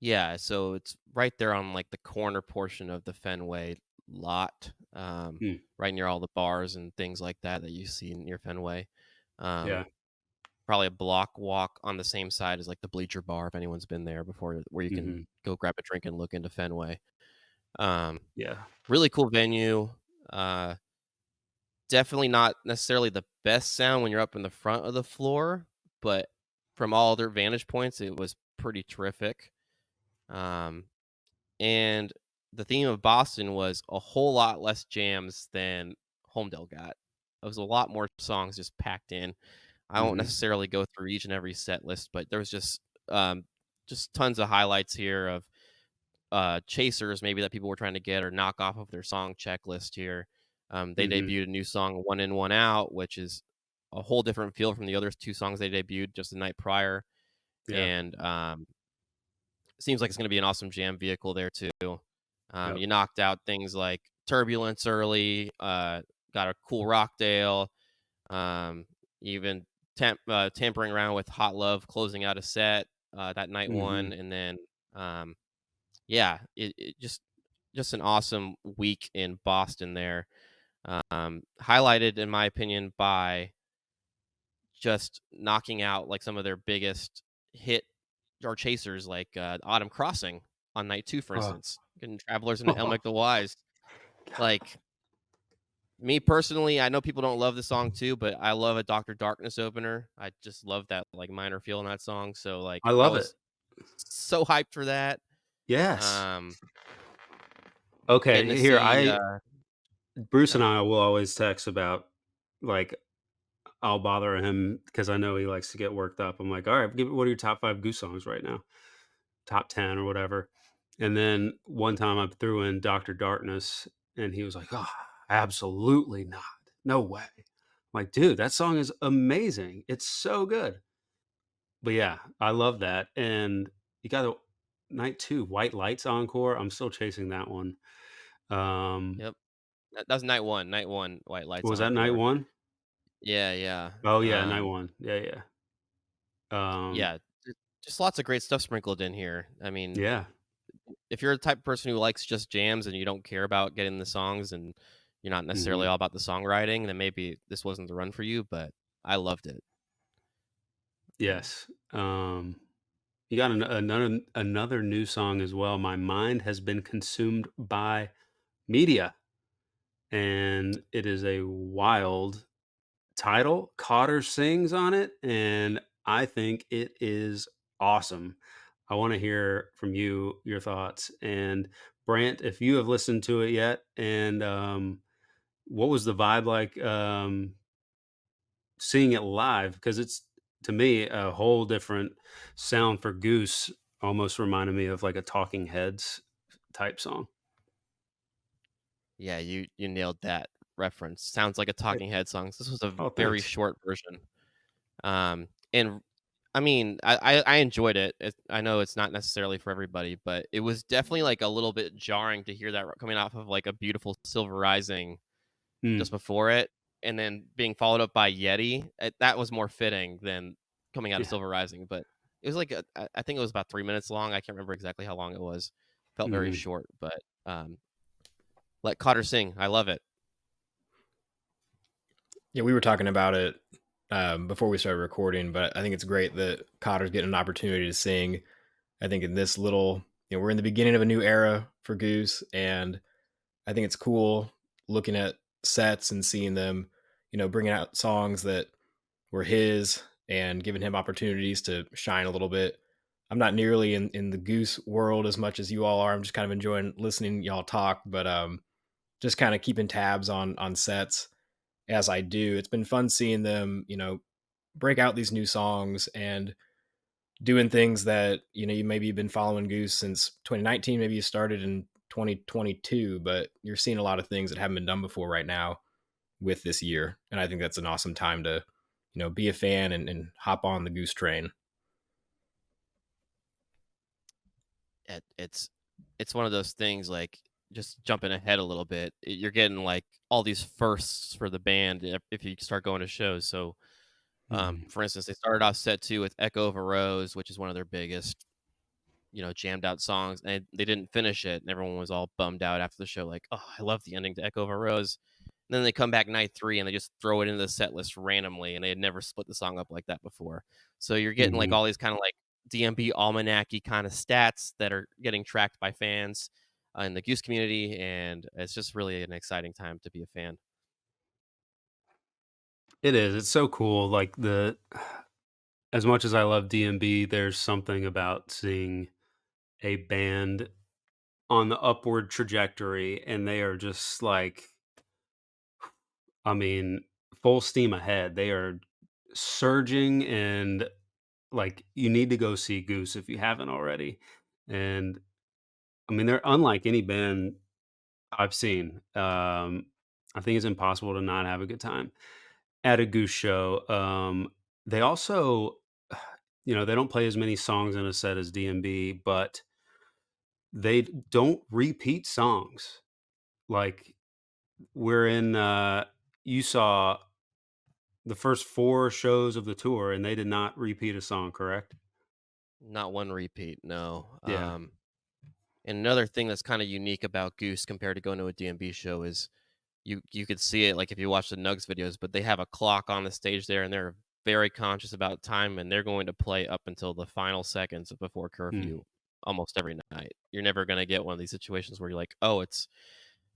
Yeah, so it's right there on like the corner portion of the Fenway lot, Hmm, right near all the bars and things like that that you see near Fenway. Um, yeah. Probably a block walk on the same side as like the Bleacher Bar if anyone's been there before, where you can Hmm. go grab a drink and look into Fenway. Um, Yeah. Really cool venue. Uh, Definitely not necessarily the best sound when you're up in the front of the floor, but from all other vantage points, it was pretty terrific. Um, and the theme of Boston was a whole lot less jams than Homedale got. It was a lot more songs just packed in. I won't Hmm. necessarily go through each and every set list, but there was um, just tons of highlights here of chasers maybe that people were trying to get or knock off of their song checklist here. They Hmm. debuted a new song, "One In, One Out," which is a whole different feel from the other two songs they debuted just the night prior, Yeah. and seems like it's going to be an awesome jam vehicle there too. Yep. You knocked out things like "Turbulence" early, got a cool Rockdale, um, even tampering around with "Hot Love" closing out a set that night Hmm. one, and then um, yeah, it just an awesome week in Boston there. Highlighted, in my opinion, by just knocking out like some of their biggest hit or chasers, like Autumn Crossing on night two, for Oh. instance, getting Travelers into El the Wise. Like me personally, I know people don't love the song too, but I love a Doctor Darkness opener. I just love that like minor feel in that song. So like I I love it. was so hyped for that. Yes. Um, Getting to Okay. Here, see I Bruce yeah. and I will always text about like I'll bother him because I know he likes to get worked up. I'm like, all right, what are your top 5 Goose songs right now? Top 10 or whatever. And then one time I threw in Dr. Darkness and he was like, "Oh, absolutely not. No way." I'm like, dude, that song is amazing. It's so good. But yeah, I love that. And you got a night 2, White Lights Encore. I'm still chasing that one. Um, Yep. That was night one. Night one, White Lights was that night Encore. 1? Yeah, yeah. Oh yeah, night 1. Yeah, yeah. Um, Yeah, just lots of great stuff sprinkled in here. I mean, yeah. if you're the type of person who likes just jams and you don't care about getting the songs and you're not necessarily Mhm. all about the songwriting, then maybe this wasn't the run for you, but I loved it. Yes. You got another new song as well. My mind has been consumed by media, and it is a wild title. Cotter sings on it, and I think it is awesome. I want to hear from you your thoughts. And Brandt, if you have listened to it yet, and what was the vibe like seeing it live? Because it's to me a whole different sound for Goose. Almost reminded me of like a Talking Heads type song. Yeah, you nailed that reference. Sounds like a Eh, Talking Head song. This was a Oh, very thanks. short version. And I mean, I enjoyed it. I know it's not necessarily for everybody, but it was definitely like a little bit jarring to hear that coming off of like a beautiful Silver Rising just Mm, before it, and then being followed up by Yeti. That was more fitting than coming out of yeah. Silver Rising, but it was like I think it was about 3 minutes long. I can't remember exactly how long it was. Felt very Hmm. short, but let Cotter sing. I love it. Yeah, we were talking about it before we started recording, but I think it's great that Cotter's getting an opportunity to sing. I think in this little, we're in the beginning of a new era for Goose, and I think it's cool looking at sets and seeing them, bringing out songs that were his and giving him opportunities to shine a little bit. I'm not nearly in the Goose world as much as you all are. I'm just kind of enjoying listening y'all talk, but just kind of keeping tabs on sets. as I do. It's been fun seeing them, break out these new songs and doing things that, you maybe been following Goose since 2019, maybe you started in 2022, but you're seeing a lot of things that haven't been done before right now with this year. And I think that's an awesome time to, be a fan and hop on the Goose train. It's one of those things, like, just jumping ahead a little bit, you're getting like all these firsts for the band if you start going to shows. So Mhm. for instance, they started off set 2 with Echo of a Rose, which is one of their biggest, jammed out songs, and they didn't finish it, and everyone was all bummed out after the show, like, "Oh, I love the ending to Echo of a Rose." And then they come back night 3 and they just throw it into the set list randomly, and they had never split the song up like that before. So you're getting like Mhm. all these kind of like DMB almanac-y kind of stats that are getting tracked by fans in the Goose community, and it's just really an exciting time to be a fan. It is. It's so cool. Like as much as I love DMB, there's something about seeing a band on the upward trajectory and they are just like, I mean, full steam ahead. They are surging and like you need to go see Goose if you haven't already. And I mean, they're unlike any band I've seen. I think it's impossible to not have a good time at a Goose show. They also, they don't play as many songs in a set as DMB, but they don't repeat songs. Like we're in, you saw the first 4 shows of the tour, and they did not repeat a song, correct? Not one repeat, no. Yeah. And another thing that's kind of unique about Goose compared to going to a DMB show is you could see it, like, if you watch the Nugs videos, but they have a clock on the stage there, and they're very conscious about time, and they're going to play up until the final seconds before Mm. curfew almost every night. You're never gonna get one of these situations where you're like, "Oh, it's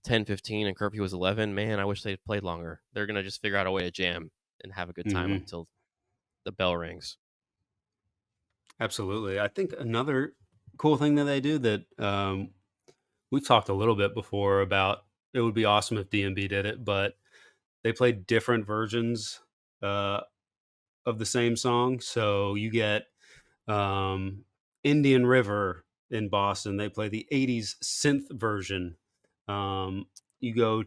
10:15 and curfew was 11. Man, I wish they'd played longer." They're gonna just figure out a way to jam and have a good time Mhm. until the bell rings. Absolutely. I think another cool thing that they do that, we've talked a little bit before about it would be awesome if DMB did it, but they play different versions, uh, of the same song. So you get Indian River in Boston. They play the 80s synth version. You go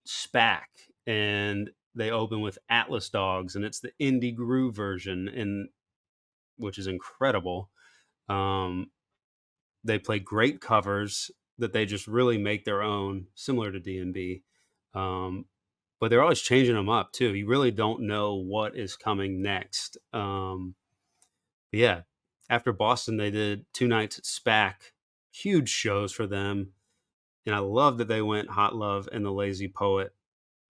SPAC and they open with Atlas Dogs and it's the indie groove version and which is incredible. Um, they play great covers that they just really make their own, similar to D&B. Um, but they're always changing them up too. You really don't know what is coming next. Yeah, after Boston, they did 2 nights at SPAC, huge shows for them, and I love that they went Hot Love and The Lazy Poet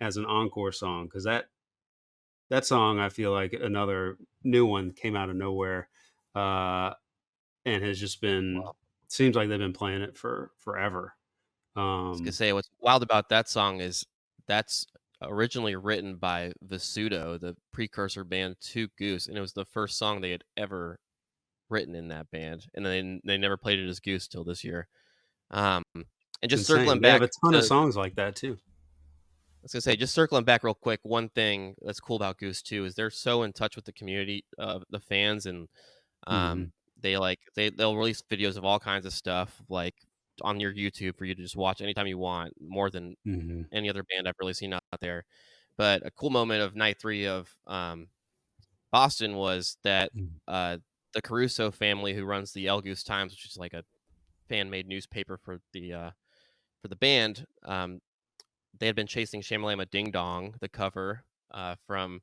as an encore song because that song, I feel like another new one came out of nowhere, uh, and has just been Well, seems like they've been playing it for forever. I was gonna Um, say what's wild about that song is that's originally written by Visudo, the precursor band to Goose, and it was the first song they had ever written in that band, and then they never played it as Goose till this year. And it's just insane. circling They have a back ton of to, songs like that too. I was gonna say, just circling back real quick, one thing that's cool about Goose too is they're so in touch with the community, the fans, and Mhm, they'll release videos of all kinds of stuff like on your YouTube for you to just watch anytime you want, more than mhm, any other band I've really seen out there. But a cool moment of night 3 of Boston was that mhm. uh, the Caruso family, who runs the El Goose Times, which is like a fan made newspaper for the band, they had been chasing Shamalama Ding Dong, the cover from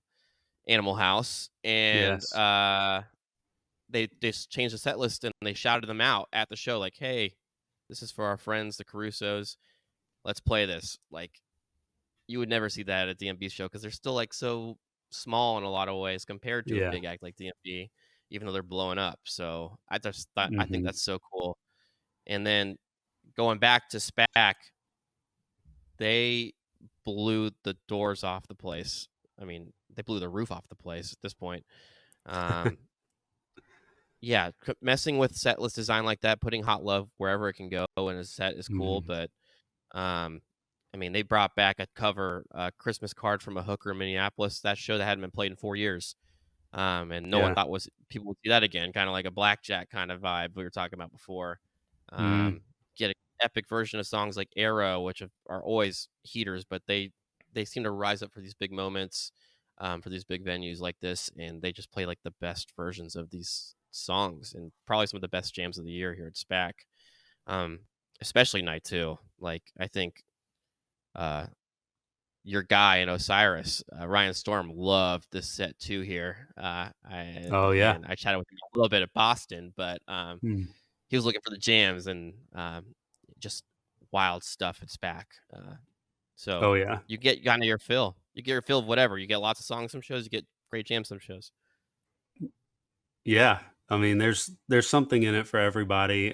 Animal House, and Yes. they changed the set list and they shouted them out at the show, like, "Hey, this is for our friends, the Carusos. Let's play this." Like, you would never see that at a DMB show because they're still like so small in a lot of ways compared to a Yeah. big act like DMB, even though they're blowing up. So I think Mhm, that's so cool. And then going back to SPAC, they blew the doors off the place. I mean, they blew the roof off the place at this point. Um, yeah, messing with set list design like that, putting Hot Love wherever it can go in a set is cool, mhm. but um, I mean, they brought back a cover Christmas card from a hooker in Minneapolis. That show that hadn't been played in 4 years. And no one Yeah. thought was people would see that again, kind of like a blackjack kind of vibe we were talking about before. Mm. Get an epic version of songs like Arrow, which are always heaters, but they seem to rise up for these big moments, for these big venues like this, and they just play like the best versions of these songs and probably some of the best jams of the year here at SPAC. Um, Especially night two. Like I think uh your guy in Osiris, Ryan Storm, loved this set too here. Oh yeah. And I chatted with him a little bit at Boston, but Mm. he was looking for the jams and just wild stuff at SPAC. So Oh yeah. you get kind of your fill. You get your fill of whatever. You get lots of songs some shows. You get great jams some shows. Yeah. I mean, there's something in it for everybody.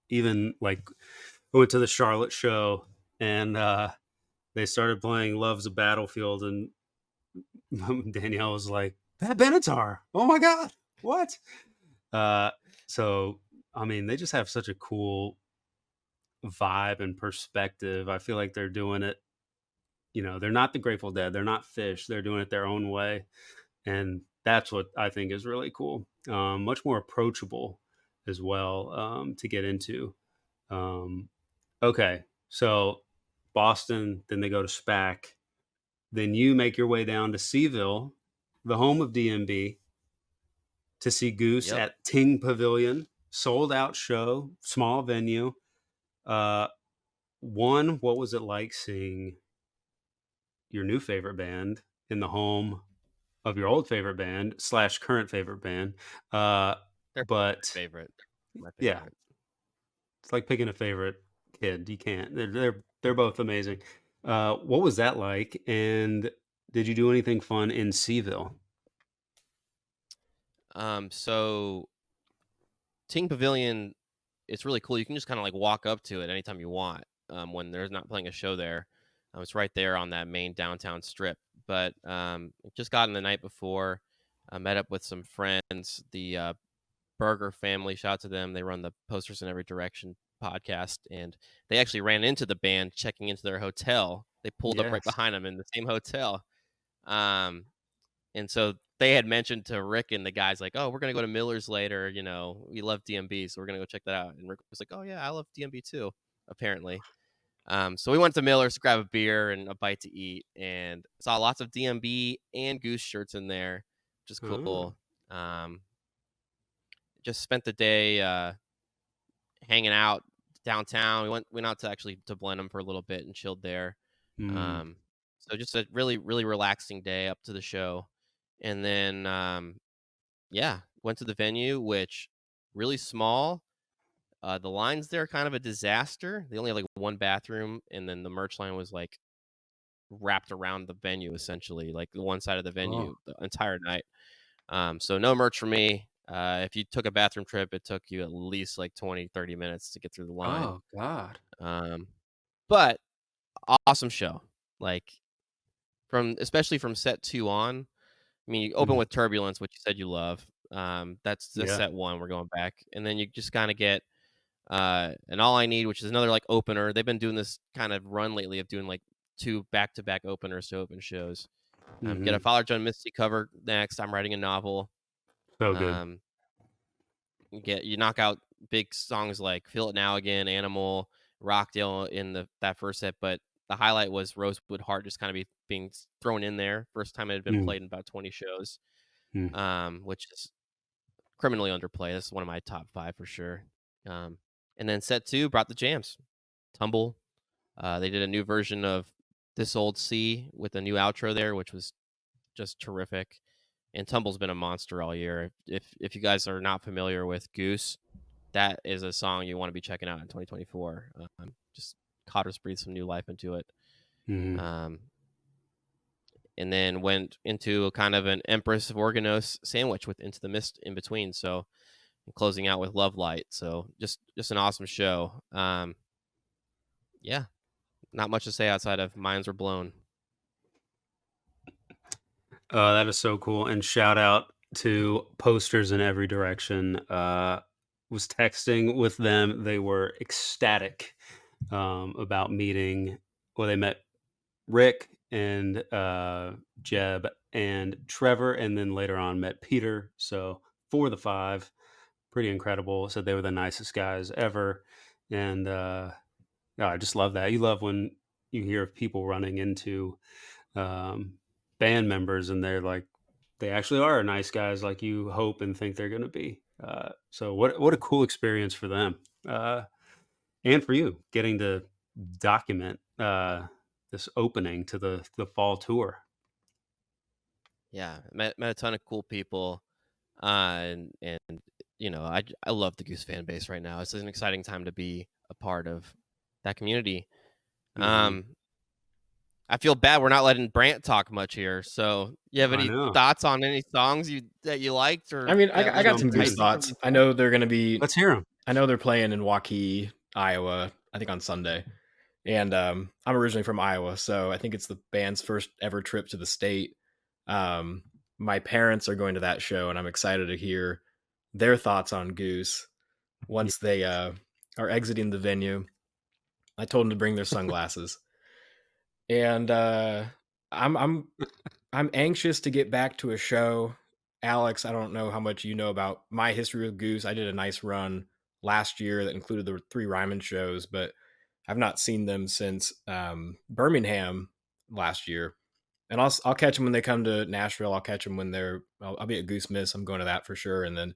Even like I went to the Charlotte show and they started playing "Love's a Battlefield," and Danielle was like, "That Benatar! Oh my god, what?" Uh, so I mean, they just have such a cool vibe and perspective. I feel like they're doing it. They're not the Grateful Dead. They're not Fish. They're doing it their own way, and that's what I think is really cool. Much more approachable as well to get into. Um, okay, so Boston, then they go to SPAC. Then you make your way down to Seaville, the home of DMB, to see Goose Yep. at Ting Pavilion. Sold out show, small venue. Uh, what was it like seeing your new favorite band in the home of your old favorite band slash current favorite band? Uh, They're my but favorite. My yeah, favorite. it's like picking a favorite kid. You can't. They're both amazing. What was that like? And did you do anything fun in Seaville? So Ting Pavilion, it's really cool. You can just kind of like walk up to it anytime you want. When there's not playing a show there, it's right there on that main downtown strip. But just gotten the night before. I met up with some friends. The Berger family, shout out to them. They run the Posters in Every Direction podcast, and they actually ran into the band checking into their hotel. They pulled up right Yes. behind them in the same hotel. Um, and so they had mentioned to Rick and the guys like, "Oh, we're gonna go to Miller's later. You know, we love DMB, so we're gonna go check that out." And Rick was like, "Oh yeah, I love DMB too." Apparently, so we went to Miller's to grab a beer and a bite to eat, and saw lots of DMB and Goose shirts in there, which is Oh. cool. Um, just spent the day hanging out downtown. We went out to actually to Blenheim for a little bit and chilled there. Mm. Um, so just a really relaxing day up to the show, and then yeah, went to the venue, which really small. The lines there are kind of a disaster. They only have like one bathroom, and then the merch line was like wrapped around the venue essentially, like the one side of the Oh. venue the entire night. So no merch for me. If you took a bathroom trip, it took you at least like 20-30 minutes to get through the line. Oh God. Um, but awesome show. Like especially from set two on. I mean, you open Mhm. with Turbulence, which you said you love. That's Yeah. set one. We're going back, and then you just kind of get and All I Need, which is another like opener. They've been doing this kind of run lately of doing like two back-to-back openers to open shows. Get a Mhm. Father John Misty cover next. I'm writing a novel. So good. Um, you knock out big songs like Feel It Now Again, Animal, Rockdale in that first set, but the highlight was Rosewood Heart just kind of being thrown in there. First time it had been Mm. played in about 20 shows, Mm. which is criminally underplayed. That's one of my top five for sure. Um, and then set two brought the jams. Tumble. They did a new version of This Old Sea with a new outro there, which was just terrific. And Tumble's been a monster all year. If you guys are not familiar with Goose, that is a song you want to be checking out in 2024. Just Cotter's breathed some new life into it. Mhm. Um, and then went into a kind of an Empress of Organos sandwich with Into the Mist in between. So closing out with Love Light. So just an awesome show. Yeah, not much to say outside of minds were blown. That is so cool. And shout out to Posters in Every Direction. Was texting with them. They were ecstatic about meeting well, they met Rick and Jeb and Trevor, and then later on met Peter. So for the five, pretty incredible. Said they were the nicest guys ever, and no, I just love that. You love when you hear of people running into um, band members, and they're like, they actually are nice guys, like you hope and think they're going to be. So what a cool experience for them, and for you getting to document this opening to the fall tour. Yeah, met a ton of cool people, and I love the Goose fan base right now. It's an exciting time to be a part of that community. Hmm. Um, I feel bad we're not letting Brandt talk much here. So, you have I any know. thoughts on any songs that you liked, I or mean, that I let got them some Jump Goose in. entice you? thoughts. I know they're going to be. Let's hear them. I know they're playing in Waukee, Iowa. I think on Sunday, and I'm originally from Iowa, so I think it's the band's first ever trip to the state. Um, my parents are going to that show, and I'm excited to hear their thoughts on Goose once they are exiting the venue. I told them to bring their sunglasses, and I'm anxious to get back to a show. Alex, I don't know how much you know about my history with Goose. I did a nice run last year that included the three Ryman shows, but I've not seen them since Birmingham last year. And I'll catch them when they come to Nashville. I'll catch them when I'll be at Goose Miss. I'm going to that for sure. And then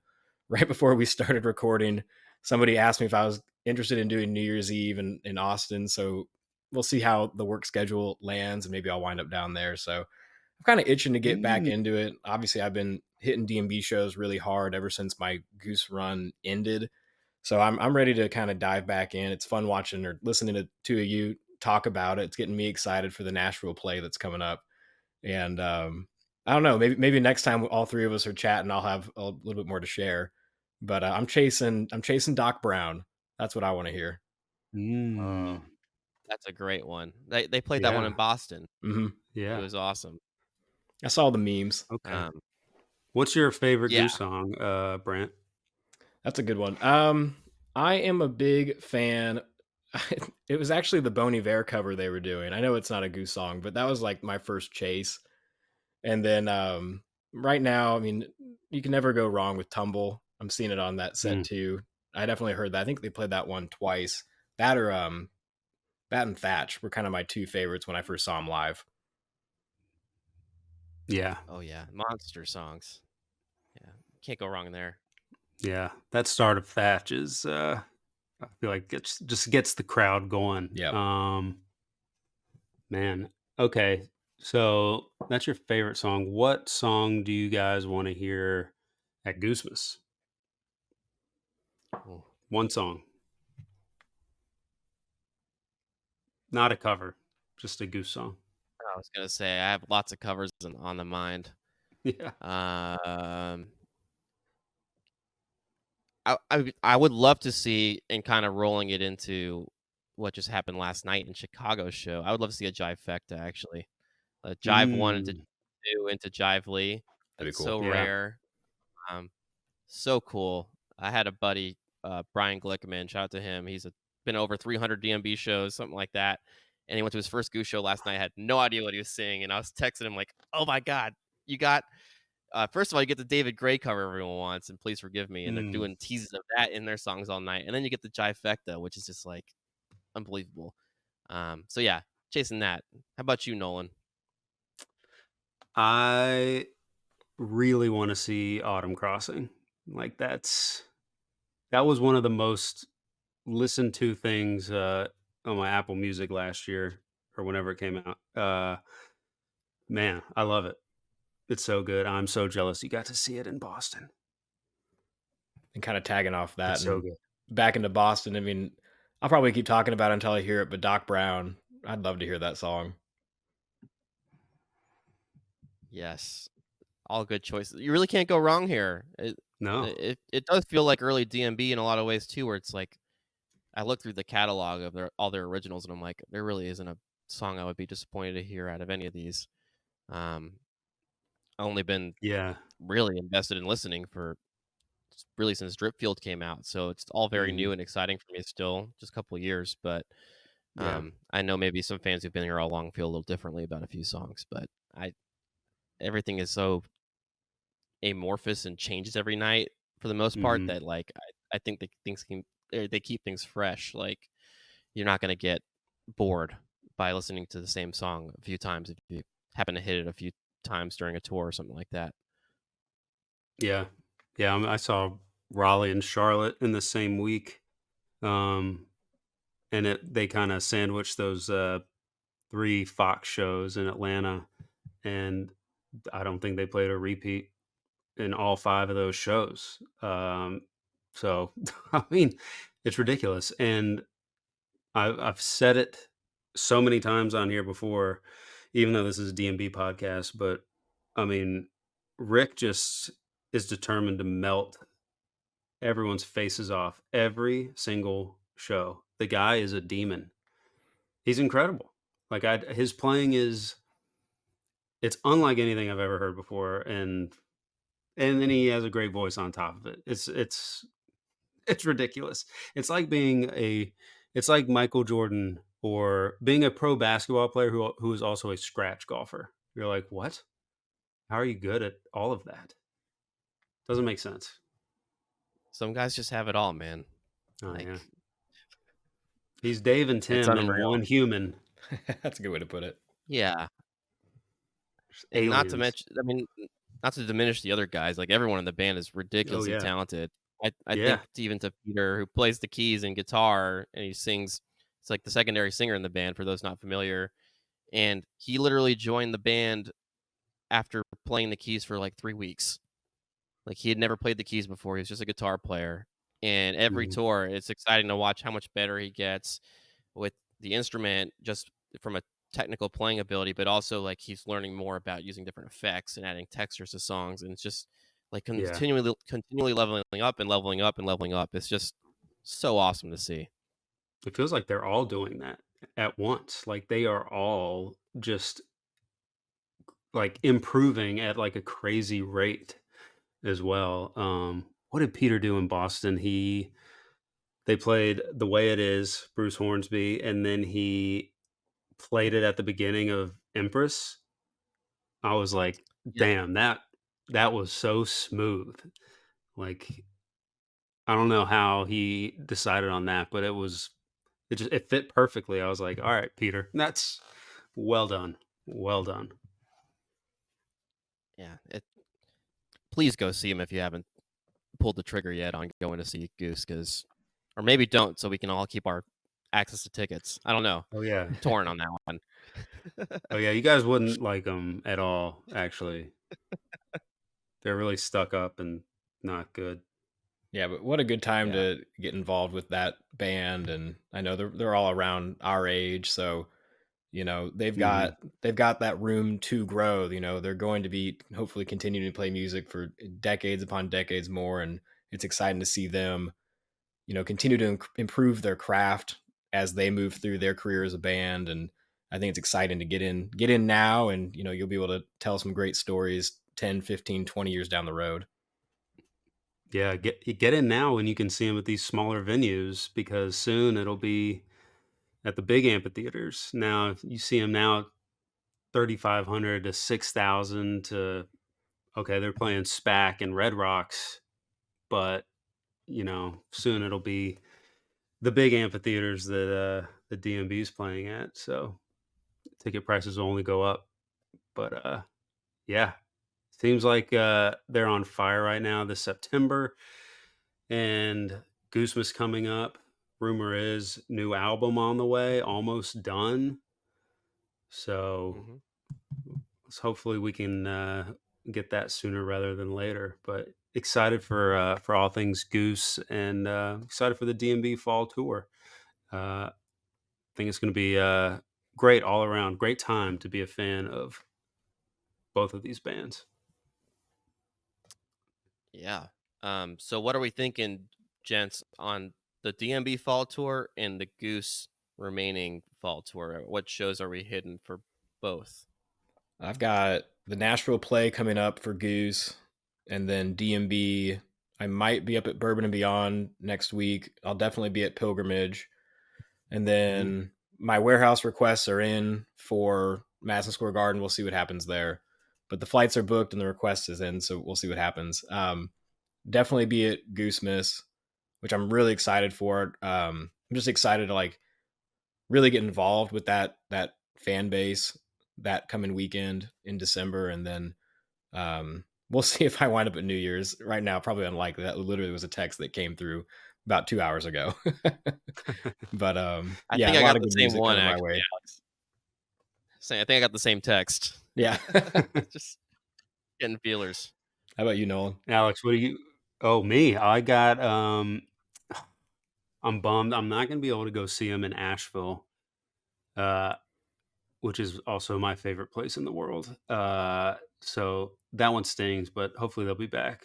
right before we started recording, somebody asked me if I was interested in doing New Year's Eve in Austin. So we'll see how the work schedule lands, and maybe I'll wind up down there. So I'm kind of itching to get back Mm. into it. Obviously, I've been hitting DMB shows really hard ever since my Goose run ended. So I'm ready to kind of dive back in. It's fun watching or listening to two of you talk about it. It's getting me excited for the Nashville play that's coming up. And I don't know, maybe next time all three of us are chatting, I'll have a little bit more to share. But I'm chasing Doc Brown. That's what I want to hear. Oh, Mm. that's a great one. They played that one in Yeah. Boston. It Yeah. was awesome. I saw the memes. Okay. Um, What's your favorite yeah. Goose song, Brant? That's a good one. I am a big fan. It was actually the Bon Iver cover they were doing. I know it's not a Goose song, but that was like my first chase. And then right now, I mean, you can never go wrong with Tumble. I'm seeing it on that set Mm. too. I definitely heard that. I think they played that one twice. That or that and Thatch were kind of my two favorites when I first saw them live. Yeah. Oh yeah, monster songs. Yeah, can't go wrong there. Yeah. That start of Thatch is I feel like it just gets the crowd going. Yep. Man. Okay. So that's your favorite song. What song do you guys want to hear at Goosemas? Ooh. One song. Not a cover. Just a Goose song. I was gonna say I have lots of covers on the mind. Yeah. Um, I would love to see, and kind of rolling it into what just happened last night in Chicago's show. I would love to see a Jive Fecta actually, a Jive one into Mm. two into Jive Lee. That'd be That's cool. so Yeah. rare. Um, so cool. I had a buddy, Brian Glickman. Shout out to him. Been over 300 DMB shows, something like that. And he went to his first Goose show last night. I had no idea what he was saying, and I was texting him like, "Oh my god, you got first of all, you get the David Gray cover everyone wants, and Please Forgive Me, and they're Mm. doing teases of that in their songs all night, and then you get the Jifecta, which is just like unbelievable. So yeah, chasing that. How about you, Nolan? I really want to see Autumn Crossing. Like that was one of the most listened to things on my Apple Music last year or whenever it came out. Man, I love it. It's so good. I'm so jealous you got to see it in Boston. And kind of tagging off that It's so and good. back into Boston. I mean, I'll probably keep talking about it until I hear it, but Doc Brown, I'd love to hear that song. Yes, all good choices. You really can't go wrong here. No. It does feel like early DMB in a lot of ways too, where it's like I look through the catalog of all their originals, and I'm like, there really isn't a song I would be disappointed to hear out of any of these. Um, I've only been Yeah. really invested in listening for really since Dripfield came out, so it's all very Mm. new and exciting for me still, just a couple of years, but Yeah. I know maybe some fans who've been here all along feel a little differently about a few songs, but I everything is so amorphous and changes every night for the most part Hmm. that like I think that things can they keep things fresh. Like you're not gonna get bored by listening to the same song a few times if you happen to hit it a few times during a tour or something like that. Yeah. Yeah. I saw Raleigh and Charlotte in the same week. Um, and they kind of sandwiched those three Fox shows in Atlanta, and I don't think they played a repeat in all five of those shows. So I mean, it's ridiculous, and I've said it so many times on here before, even though this is a DMB podcast. But I mean, Rick just is determined to melt everyone's faces off every single show. The guy is a demon. He's incredible. Like his playing is it's unlike anything I've ever heard before, and then he has a great voice on top of it. It's ridiculous. It's like it's like Michael Jordan or being a pro basketball player who is also a scratch golfer. You're like, "What? How are you good at all of that?" Doesn't make sense. Some guys just have it all, man. Oh yeah. Like He's Dave and it's Tim and unreal. one human. That's a good way to put it. Yeah. Just And not to aliens. mention, I mean, not to diminish the other guys, like everyone in the band is Oh ridiculously yeah. talented. I Yeah. think even to Peter, who plays the keys and guitar, and he sings. It's like the secondary singer in the band for those not familiar. And he literally joined the band after playing the keys for like 3 weeks. Like he had never played the keys before. He was just a guitar player. And every Mhm. tour, it's exciting to watch how much better he gets with the instrument, just from a technical playing ability, but also like he's learning more about using different effects and adding textures to songs. And it's just like Yeah. continually leveling up and leveling up and leveling up. It's just so awesome to see. It feels like they're all doing that at once. Like they are all just like improving at like a crazy rate as well. What did Peter do in Boston? They played The Way It Is, Bruce Hornsby, and then he played it at the beginning of Empress. I was like, Yeah. damn, that was so smooth. Like I don't know how he decided on that, but it fit perfectly. I was like, all right, Peter, that's well done. Well done. Yeah. Please go see him if you haven't pulled the trigger yet on going to see Goose, because, or maybe don't, so we can all keep our access to tickets. I don't know. Oh yeah. I'm torn on that one. Oh yeah, you guys wouldn't like them at all, actually. They're really stuck up and not good. Yeah, but what a good time Yeah. to get involved with that band, and I know they're all around our age, so they've Mhm. got that room to grow. They're going to be hopefully continuing to play music for decades upon decades more, and it's exciting to see them continue to improve their craft as they move through their career as a band. And I think it's exciting to get in now, and you'll be able to tell some great stories 10, 15, 20 years down the road. Yeah, get in now and you can see them at these smaller venues because soon it'll be at the big amphitheaters. Now, if you see them now 3,500 to 6,000 to okay, they're playing SPAC and Red Rocks, but soon it'll be the big amphitheaters that the DMB is playing at. So ticket prices will only go up. But yeah, seems like they're on fire right now this September. And Goosemas coming up. Rumor is new album on the way, almost done. So Hmm. hopefully we can get that sooner rather than later. But excited for all things Goose and excited for the DMB fall tour. I think it's going to be great all around. Great time to be a fan of both of these bands. Yeah. So what are we thinking, gents, on the DMB fall tour and the Goose remaining fall tour? What shows are we hitting for both? I've got the Nashville play coming up for Goose, and then DMB. I might be up at Bourbon and Beyond next week. I'll definitely be at Pilgrimage, and Mhm. then my warehouse requests are in for Madison Square Garden. We'll see what happens there. But the flights are booked and the request is in, so we'll see what happens. Definitely be at Goose Miss, which I'm really excited for. I'm just excited to like really get involved with that fan base that coming weekend in December, and then we'll see if I wind up at New Year's. Right now, probably unlikely. That literally was a text that came through about 2 hours ago. But I yeah, think a I lot got of the good same music one, coming my actually, way. Alex. I think I got the same text. Yeah. Just getting feelers. How about you, Nolan? Alex, what do you? Oh, me. I got. I'm bummed. I'm not gonna be able to go see him in Asheville, uh, which is also my favorite place in the world. So that one stings, but hopefully they'll be back.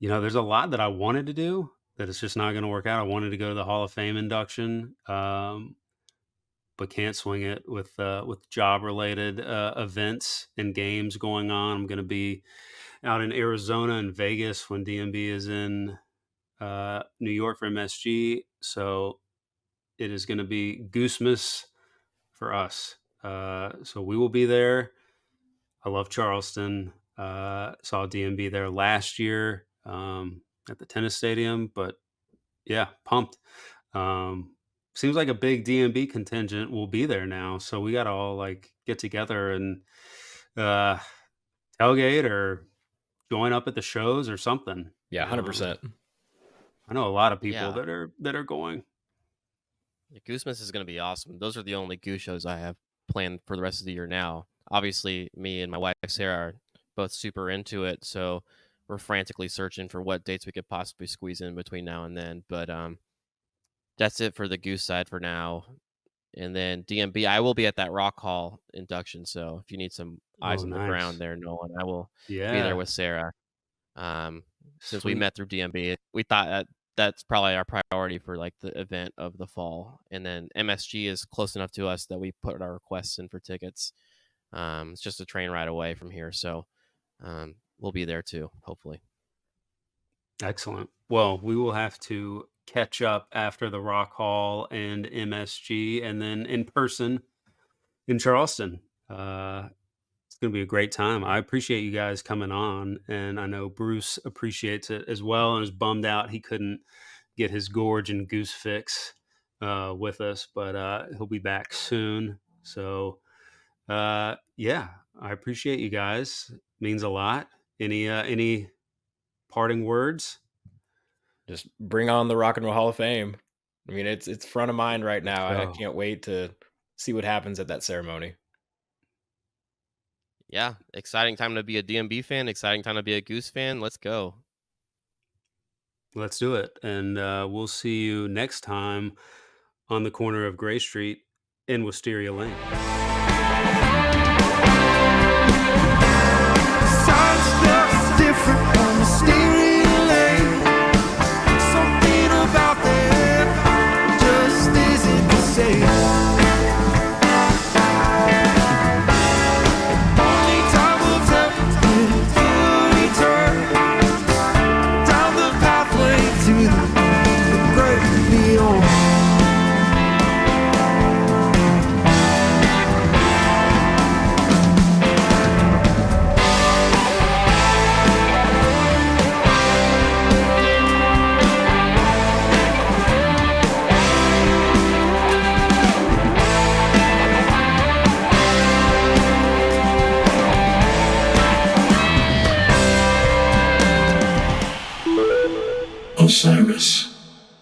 There's a lot that I wanted to do that it's just not going to work out. I wanted to go to the Hall of Fame induction, but can't swing it with job related events and games going on. I'm going to be out in Arizona and Vegas when DMB is in New York for MSG. So it is going to be Goosemas for us. So we will be there. I love Charleston. Saw DMB there last year at the tennis stadium, but yeah, pumped. Seems like a big DMB contingent will be there now, so we got to all like get together and uh, tailgate or join up at the shows or something. Yeah, 100%. I know a lot of people Yeah. that are going. The Goosemas is going to be awesome. Those are the only Goose shows I have planned for the rest of the year now. Obviously, me and my wife Sarah are both super into it, so we're frantically searching for what dates we could possibly squeeze in between now and then. But that's it for the Goose side for now. And then DMB, I will be at that Rock Hall induction. So if you need some eyes Oh, on the nice. ground there, Nolan, I will be Yeah. there with Sarah. Since we Sweet. met through DMB, we thought that's probably our priority for like the event of the fall. And then MSG is close enough to us that we put our requests in for tickets. It's just a train ride away from here, so we'll be there too, hopefully. Excellent. Well, we will have to catch up after the Rock Hall and MSG, and then in person in Charleston. It's going to be a great time. I appreciate you guys coming on, and I know Bruce appreciates it as well, and is bummed out he couldn't get his Gorge and Goose fix with us, but he'll be back soon. So, yeah, I appreciate you guys. Means a lot. Any parting words? Just bring on the Rock and Roll Hall of Fame. I mean, it's front of mind right now. I go. can't wait to see what happens at that ceremony. Yeah, exciting time to be a DMB fan, exciting time to be a Goose fan. Let's go. Let's do it. And we'll see you next time on the corner of Gray Street in Wisteria Lane. Sounds different on the steering lane. Something about them just isn't the same. Only time will tell if you return down the pathway to the great beyond. Osiris.